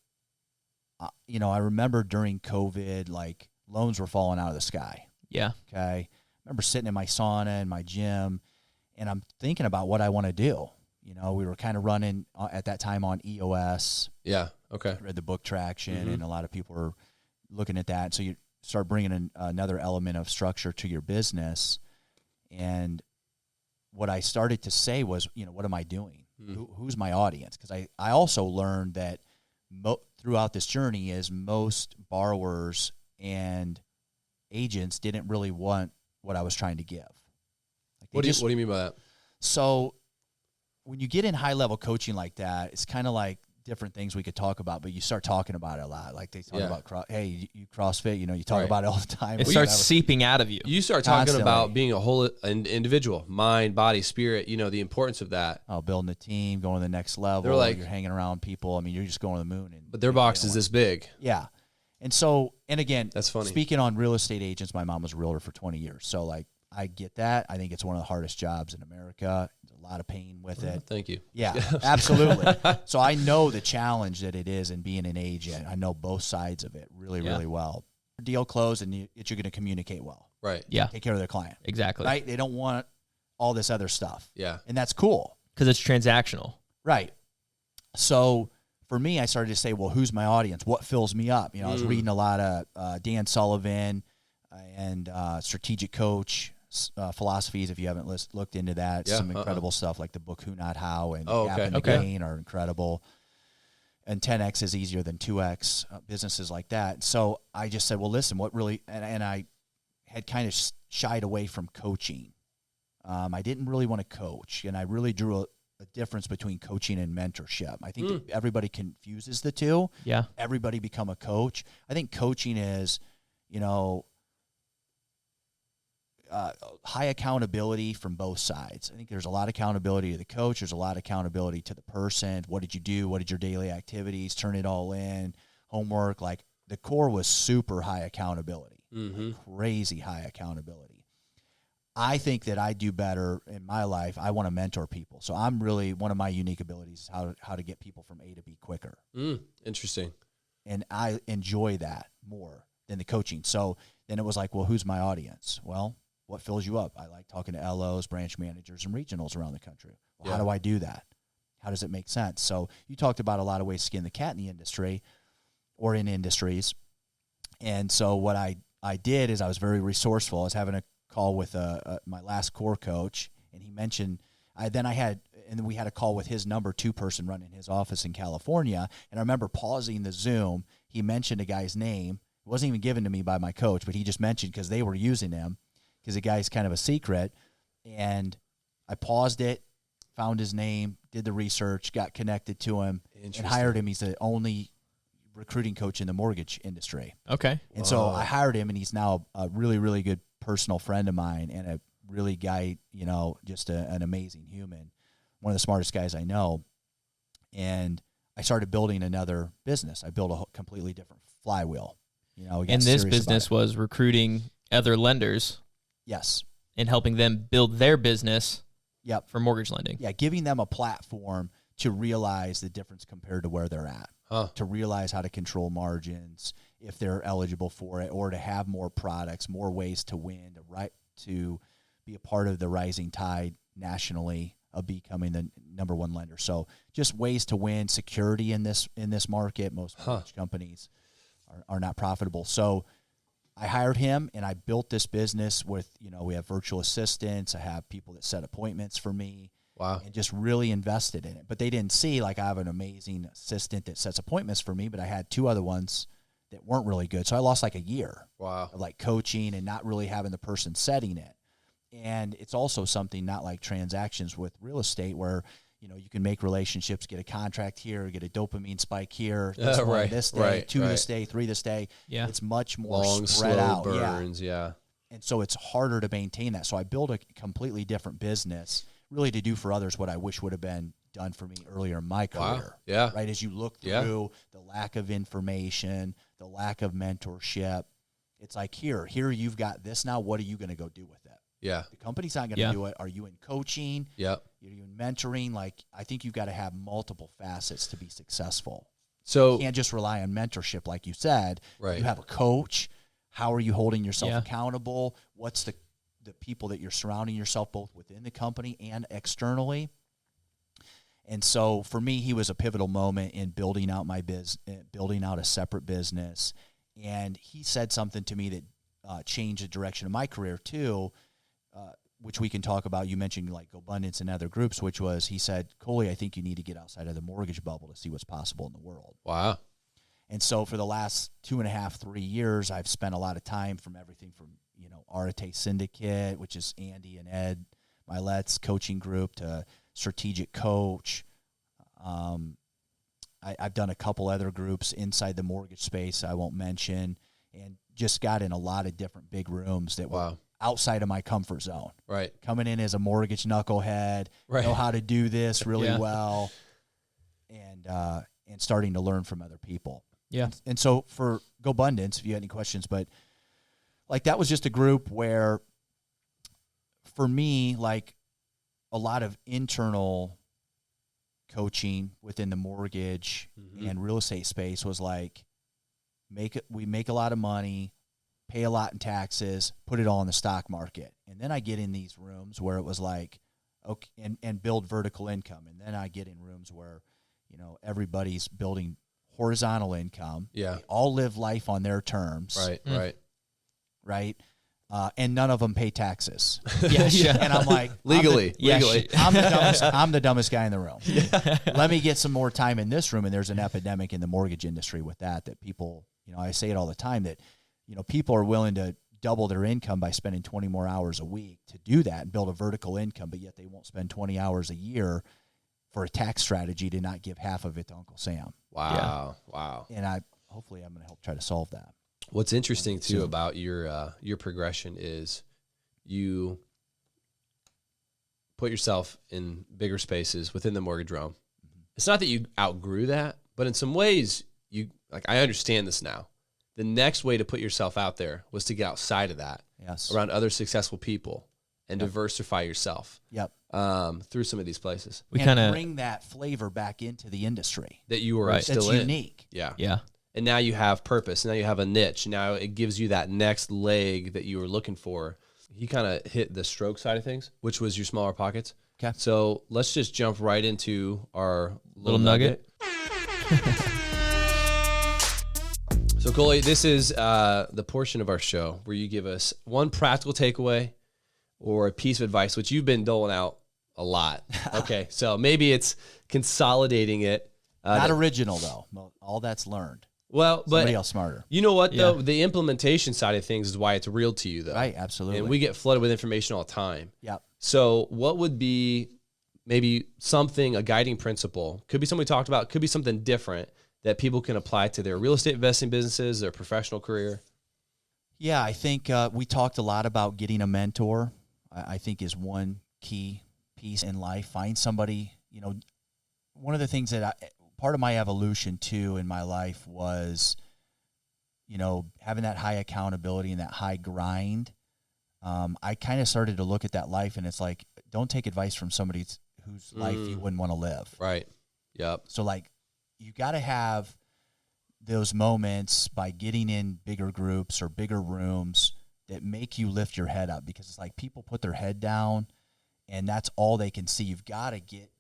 I remember during COVID, like, loans were falling out of the sky. Yeah. Okay. I remember sitting in my sauna in my gym, and I'm thinking about what I want to do. We were kind of running at that time on EOS. Yeah. Okay. Read the book Traction, and a lot of people were looking at that. So you start bringing in another element of structure to your business. And what I started to say was, what am I doing? Who's my audience? Because I also learned that throughout this journey is most borrowers and agents didn't really want what I was trying to give. Like, what do you mean by that? So when you get in high-level coaching like that, it's kind of like different things we could talk about, but you start talking about it a lot. Like they talk about, hey, you CrossFit, you talk about it all the time. It starts seeping out of you. You start talking about being a whole individual, mind, body, spirit, the importance of that. Oh, building a team, going to the next level. They're like, you're hanging around people. I mean, you're just going to the moon. But their box is this big. Yeah. And so, and again, that's funny. Speaking on real estate agents, my mom was a realtor for 20 years. So like, I get that. I think it's one of the hardest jobs in America. There's a lot of pain with it. Thank you. Yeah, absolutely. So I know the challenge that it is in being an agent. I know both sides of it really, really well. Deal closed, and you're going to communicate well. Right. Yeah. Take care of their client. Exactly. Right? They don't want all this other stuff. Yeah. And that's cool. Because it's transactional. Right. So for me, I started to say, well, who's my audience? What fills me up? I was reading a lot of Dan Sullivan and Strategic Coach philosophies. If you haven't looked into that, some incredible stuff like the book Who Not How and Gap and the Gain are incredible. And 10X is easier than 2X, businesses like that. So I just said, well, listen, what really, and I had kind of shied away from coaching. I didn't really want to coach, and I really drew a difference between coaching and mentorship. I think that everybody confuses the two. Yeah. Everybody become a coach. I think coaching is, high accountability from both sides. I think there's a lot of accountability to the coach. There's a lot of accountability to the person. What did you do? What did your daily activities? Turn it all in. Homework. Like, the core was super high accountability. Crazy high accountability. I think that I do better in my life. I want to mentor people. So I'm really, one of my unique abilities is how to get people from A to B quicker. Interesting. And I enjoy that more than the coaching. So then it was like, well, who's my audience? Well, what fills you up? I like talking to LOs, branch managers, and regionals around the country. Well, how do I do that? How does it make sense? So you talked about a lot of ways to skin the cat in the industry or in industries. And so what I did is I was very resourceful. I was having a call with my last core coach, and he mentioned, then we had a call with his number 2 person running his office in California. And I remember pausing the Zoom. He mentioned a guy's name. It wasn't even given to me by my coach, but he just mentioned because they were using him, because the guy's kind of a secret. And I paused it, found his name, did the research, got connected to him, and hired him. He's the only recruiting coach in the mortgage industry. Okay. And so I hired him, and he's now a really, really good personal friend of mine and a really guy, just an amazing human, one of the smartest guys I know. and I started building another business. I built a completely different flywheel. And this business was recruiting other lenders. Yes. And helping them build their business. Yep. For mortgage lending. Yeah, giving them a platform to realize the difference compared to where they're at, to realize how to control margins if they're eligible for it, or to have more products, more ways to win, to be a part of the rising tide nationally of becoming the number one lender. So just ways to win, security in this market. Most mortgage companies are not profitable. So I hired him, and I built this business with, we have virtual assistants. I have people that set appointments for me. Wow. And just really invested in it. But they didn't see, I have an amazing assistant that sets appointments for me, but I had two other ones that weren't really good. So I lost a year of coaching and not really having the person setting it. And it's also something not like transactions with real estate where, you can make relationships, get a contract here, get a dopamine spike here, this day, two this day, three this day. Yeah. It's much more long, spread slow out. burns. Yeah. And so it's harder to maintain that. So I built a completely different business, really to do for others what I wish would have been done for me earlier in my career. Yeah. Right. As you look through the lack of information, the lack of mentorship, it's here you've got this now. What are you going to go do with it? Yeah. The company's not going to do it. Are you in coaching? Yep. Are you in mentoring? I think you've got to have multiple facets to be successful. So you can't just rely on mentorship, like you said. Right. You have a coach. How are you holding yourself accountable? What's the people that you're surrounding yourself both within the company and externally? And so for me, he was a pivotal moment in building out my building out a separate business. And he said something to me that changed the direction of my career too, which we can talk about. You mentioned GoBundance and other groups, which was, he said, Coley, I think you need to get outside of the mortgage bubble to see what's possible in the world. Wow. And so for the last 2.5, 3 years, I've spent a lot of time from everything from, Arate Syndicate, which is Andy and Ed Milet's coaching group, to Strategic Coach. I've done a couple other groups inside the mortgage space I won't mention, and just got in a lot of different big rooms that were outside of my comfort zone. Right. Coming in as a mortgage knucklehead, know how to do this really well, and starting to learn from other people. Yeah. And so for GoBundance, if you had any questions, but that was just a group where, for me, a lot of internal coaching within the mortgage and real estate space was we make a lot of money, pay a lot in taxes, put it all in the stock market. And then I get in these rooms where it was okay, and build vertical income. And then I get in rooms where, everybody's building horizontal income. Yeah. They all live life on their terms. Right. And none of them pay taxes. And I'm legally. I'm the dumbest guy in the room. Let me get some more time in this room. And there's an epidemic in the mortgage industry with that people, I say it all the time that, people are willing to double their income by spending 20 more hours a week to do that and build a vertical income, but yet they won't spend 20 hours a year for a tax strategy to not give half of it to Uncle Sam. Wow. Wow. And hopefully I'm going to help try to solve that. What's interesting too about your progression is you put yourself in bigger spaces within the mortgage realm. It's not that you outgrew that, but in some ways I understand this now. The next way to put yourself out there was to get outside of that, around other successful people, and diversify yourself. Through some of these places. We kind of bring that flavor back into the industry that you were still that's in. Unique. Yeah. And now you have purpose. Now you have a niche. Now it gives you that next leg that you were looking for. He kind of hit the stroke side of things, which was your smaller pockets. Okay. So let's just jump right into our little nugget. So Coley, this is the portion of our show where you give us one practical takeaway or a piece of advice, which you've been doling out a lot. Okay. So maybe it's consolidating it. Not original though. All that's learned. Well, but somebody else smarter. You know what though? The implementation side of things is why it's real to you though. Right, absolutely. And we get flooded with information all the time. Yep. So what would be maybe a guiding principle? Could be something we talked about, could be something different that people can apply to their real estate investing businesses, their professional career. Yeah, I think we talked a lot about getting a mentor. I think is one key piece in life. Find somebody, one of the things that part of my evolution too in my life was, having that high accountability and that high grind. I kind of started to look at that life, and it's like, don't take advice from somebody whose life you wouldn't want to live. Right. Yep. So like, you got to have those moments by getting in bigger groups or bigger rooms that make you lift your head up, because it's like people put their head down and that's all they can see. You've got to get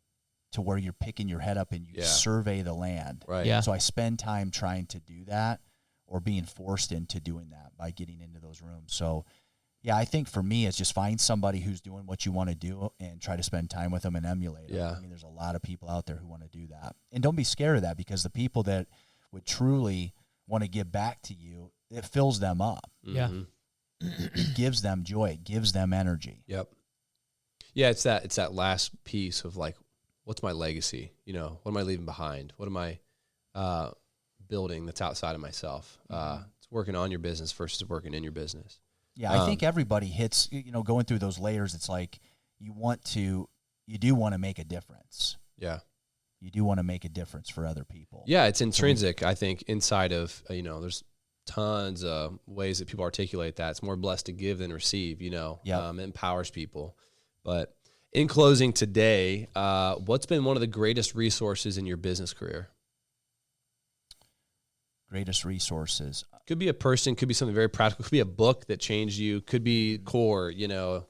to where you're picking your head up and you survey the land. Right. Yeah. So I spend time trying to do that, or being forced into doing that by getting into those rooms. So yeah, I think for me, it's just find somebody who's doing what you want to do and try to spend time with them and emulate them. Yeah. I mean, there's a lot of people out there who want to do that. And don't be scared of that, because the people that would truly want to give back to you, it fills them up. Yeah. It gives them joy. It gives them energy. Yep. Yeah, it's that last piece of like, what's my legacy? What am I leaving behind? What am I building that's outside of myself? It's working on your business versus working in your business. Yeah, I think everybody hits, going through those layers, it's like you do want to make a difference. Yeah. You do want to make a difference for other people. Yeah, it's intrinsic, I think, inside of, there's tons of ways that people articulate that. It's more blessed to give than receive, It empowers people. But in closing today, what's been one of the greatest resources in your business career? Greatest resources. Could be a person, could be something very practical, could be a book that changed you, could be core, Yeah,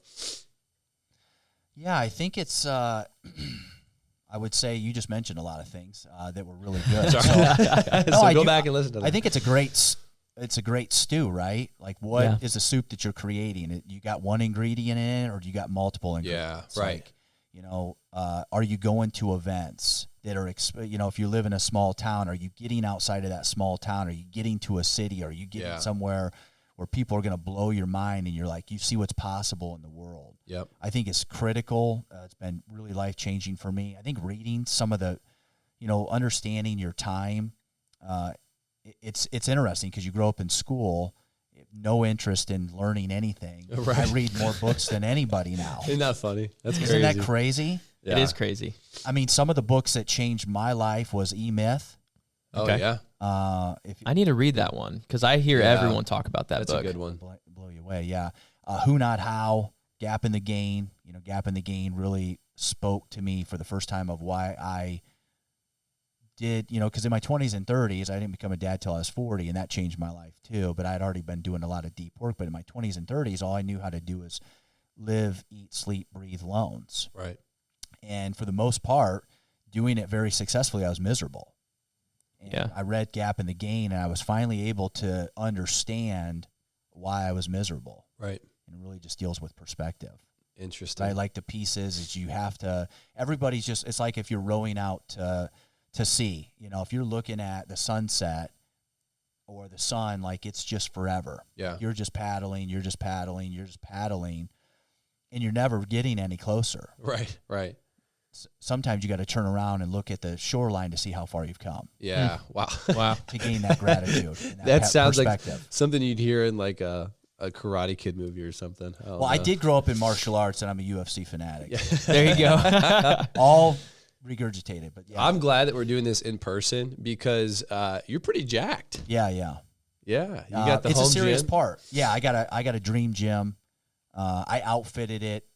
I think it's, I would say you just mentioned a lot of things that were really good. So go back and listen to them. I think it's a great stew, right? Like, what is the soup that you're creating? You got one ingredient in it, or do you got multiple ingredients? Yeah, right. Like, are you going to events that are, if you live in a small town, are you getting outside of that small town? Are you getting to a city? Are you getting somewhere where people are going to blow your mind and you're like, you see what's possible in the world? Yep. I think it's critical. It's been really life-changing for me. I think reading some of the, understanding your time, it's interesting because you grow up in school, no interest in learning anything. Right. I read more books than anybody now. Isn't that funny? That's crazy. Isn't that crazy? Yeah. It is crazy. I mean, some of the books that changed my life was E-Myth. Oh, Okay. yeah. I need to read that one because I hear everyone talk about that That's book. a good one. Blow you away, yeah. Who Not How, Gap in the Gain. Gap in the Gain really spoke to me for the first time of why I did, because in my 20s and 30s, I didn't become a dad till I was 40, and that changed my life too. But I'd already been doing a lot of deep work. But in my 20s and 30s, all I knew how to do was live, eat, sleep, breathe loans. Right. And for the most part, doing it very successfully, I was miserable. And I read Gap in the Gain, and I was finally able to understand why I was miserable. Right. And it really just deals with perspective. Interesting. Right? Like the pieces is you have to, everybody's just, it's like if you're rowing out to sea, if you're looking at the sunset or the sun, like it's just forever. Yeah. You're just paddling, and you're never getting any closer. Right. Right. Sometimes you got to turn around and look at the shoreline to see how far you've come. Yeah. Wow. Wow. To gain that gratitude. And That sounds like perspective. something you'd hear in like a Karate Kid movie or something. I did grow up in martial arts, and I'm a UFC fanatic. There you go. All regurgitated, but yeah. I'm glad that we're doing this in person because you're pretty jacked. Yeah. Yeah. You got the it's home a serious gym. part. Yeah, I got a dream gym. I outfitted it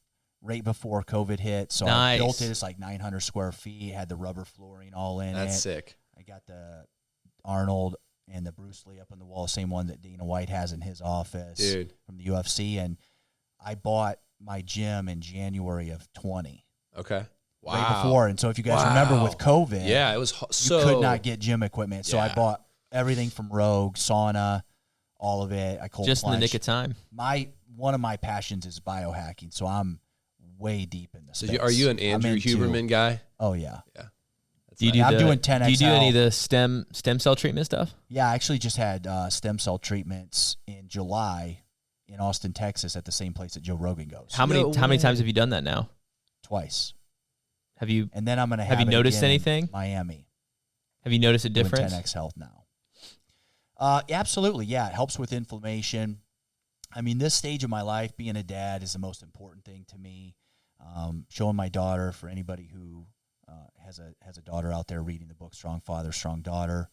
right before COVID hit, so I built it. It's like 900 square feet. Had the rubber flooring all in it. That's sick. I got the Arnold and the Bruce Lee up on the wall, same one that Dana White has in his office. Dude. From the UFC. And I bought my gym in January of 20. Okay. Wow. Right before. And so if you guys remember with COVID, it was you could not get gym equipment. So I bought everything from Rogue, sauna, all of it. I cold Just in the plunged. nick of time. One of my passions is biohacking, so I'm way deep in this. So are you an Andrew Huberman guy? Oh yeah. Yeah. Do you do I'm doing 10XL. Do you do any of the stem cell treatment stuff? Yeah, I actually just had stem cell treatments in July in Austin, Texas, at the same place that Joe Rogan goes. How many times have you done that now? Twice. Have you? And then I'm going to have you it noticed again in anything? Miami. Have you noticed a difference? Doing 10X Health now. Absolutely, yeah. It helps with inflammation. I mean, this stage of my life, being a dad is the most important thing to me. Showing my daughter, for anybody who has a daughter out there reading the book Strong Father, Strong Daughter.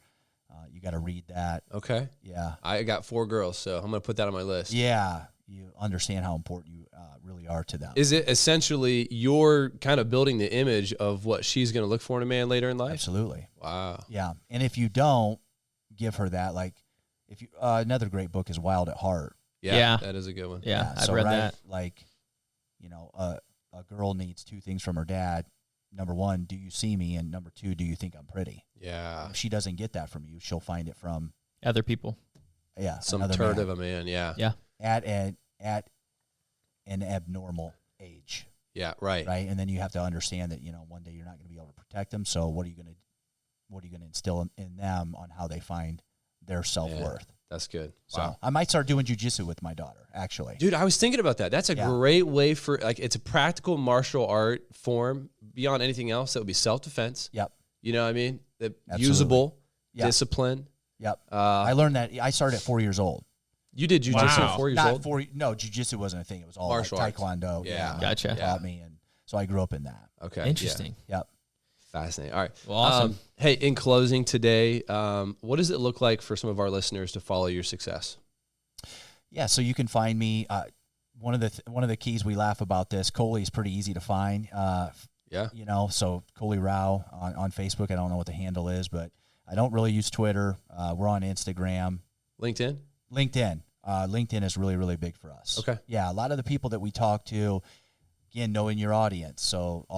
You got to read that. Okay. Yeah. I got 4 girls, so I'm going to put that on my list. Yeah. You understand how important you really are to them. Is it essentially you're kind of building the image of what she's going to look for in a man later in life? Absolutely. Wow. Yeah. And if you don't give her that, like, if you another great book is Wild at Heart. Yeah. That is a good one. Yeah, I've so, read right, that. Like, a girl needs 2 things from her dad. Number 1, do you see me? And number 2, do you think I'm pretty? Yeah. If she doesn't get that from you, she'll find it from Other people. Some another turd man of a man. Yeah. Yeah. at an abnormal age, Yeah. Right. right? And then you have to understand that one day you're not going to be able to protect them. So what are you going to instill in them on how they find their self-worth? Yeah, that's good. So Wow. I might start doing jujitsu with my daughter, actually. Dude, I was thinking about that. That's a great way for, like, it's a practical martial art form beyond anything else that would be self-defense. Yep. You know what I mean? Absolutely. Usable, Yep. discipline. Yep. I learned that. I started at 4 years old. You did jujitsu Wow. at 4 years Not old? 4. No, jujitsu wasn't a thing. It was all Martial like arts. taekwondo. Yeah. my Gotcha. dad taught me, and so I grew up in that. Okay. Interesting. Yep. Yeah. Fascinating. All right. Well, awesome. Hey, in closing today, what does it look like for some of our listeners to follow your success? Yeah, so you can find me. One of the keys, we laugh about this. Coley is pretty easy to find. Yeah. So Coley Rau on Facebook. I don't know what the handle is, but I don't really use Twitter. We're on Instagram, LinkedIn? LinkedIn. LinkedIn is really, really big for us. Okay. Yeah, a lot of the people that we talk to, again, knowing your audience. So a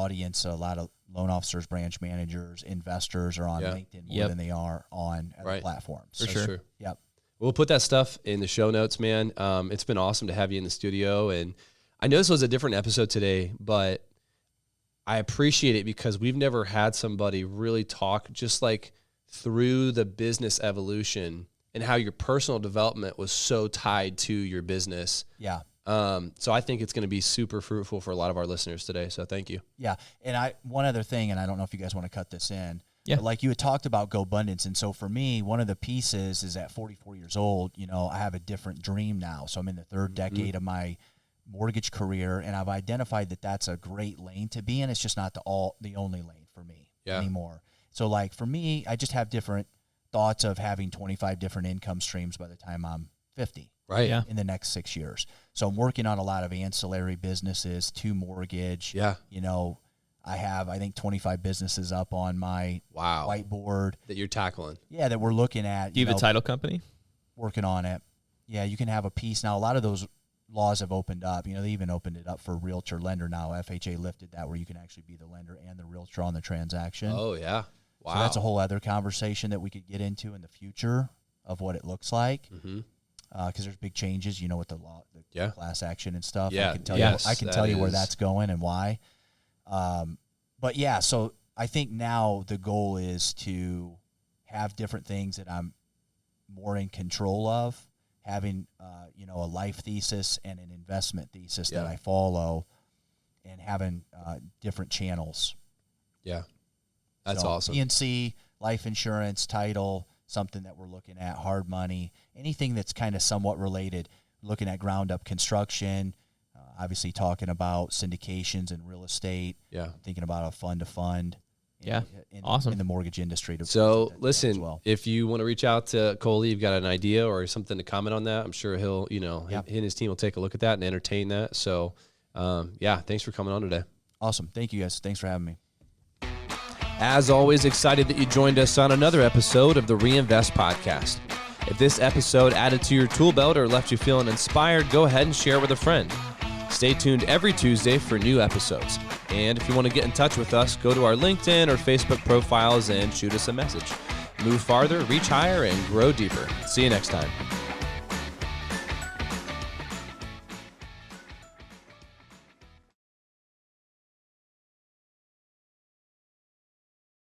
lot of loan officers, branch managers, investors are on LinkedIn more than they are on other platforms. For sure. True. Yep. We'll put that stuff in the show notes, man. It's been awesome to have you in the studio. And I know this was a different episode today, but I appreciate it because we've never had somebody really talk just like through the business evolution and how your personal development was so tied to your business. Yeah. So I think it's going to be super fruitful for a lot of our listeners today. So thank you. Yeah. And one other thing, and I don't know if you guys want to cut this in. Yeah. But like you had talked about GoBundance. And so for me, one of the pieces is at 44 years old, I have a different dream now. So I'm in the 3rd decade of my mortgage career, and I've identified that that's a great lane to be in. It's just not the only lane for me anymore. So like for me, I just have different thoughts of having 25 different income streams by the time I'm 50. Right. Yeah. In the next 6 years. So I'm working on a lot of ancillary businesses to mortgage. Yeah. I have, I think, 25 businesses up on my whiteboard. That you're tackling. Yeah, that we're looking at. Do you have a title company? Working on it. Yeah, you can have a piece. Now, a lot of those laws have opened up. They even opened it up for realtor lender now. FHA lifted that where you can actually be the lender and the realtor on the transaction. Oh, yeah. Wow. So that's a whole other conversation that we could get into in the future of what it looks like. Mm-hmm. Because there's big changes, with the law, the class action and stuff. Yeah. I can tell you where that's going and why. But yeah, so I think now the goal is to have different things that I'm more in control of, having a life thesis and an investment thesis that I follow, and having different channels. Yeah, that's awesome. PNC, life insurance, title, something that we're looking at, hard money, anything that's kind of somewhat related. Looking at ground up construction. Obviously talking about syndications and real estate. Yeah. Thinking about a fund to fund. Awesome. In the mortgage industry. So listen, if you want to reach out to Coley, you've got an idea or something to comment on that, I'm sure he'll, he and his team will take a look at that and entertain that. So, thanks for coming on today. Awesome. Thank you guys. Thanks for having me. As always, excited that you joined us on another episode of the Reinvest Podcast. If this episode added to your tool belt or left you feeling inspired, go ahead and share it with a friend. Stay tuned every Tuesday for new episodes. And if you want to get in touch with us, go to our LinkedIn or Facebook profiles and shoot us a message. Move farther, reach higher, and grow deeper. See you next time.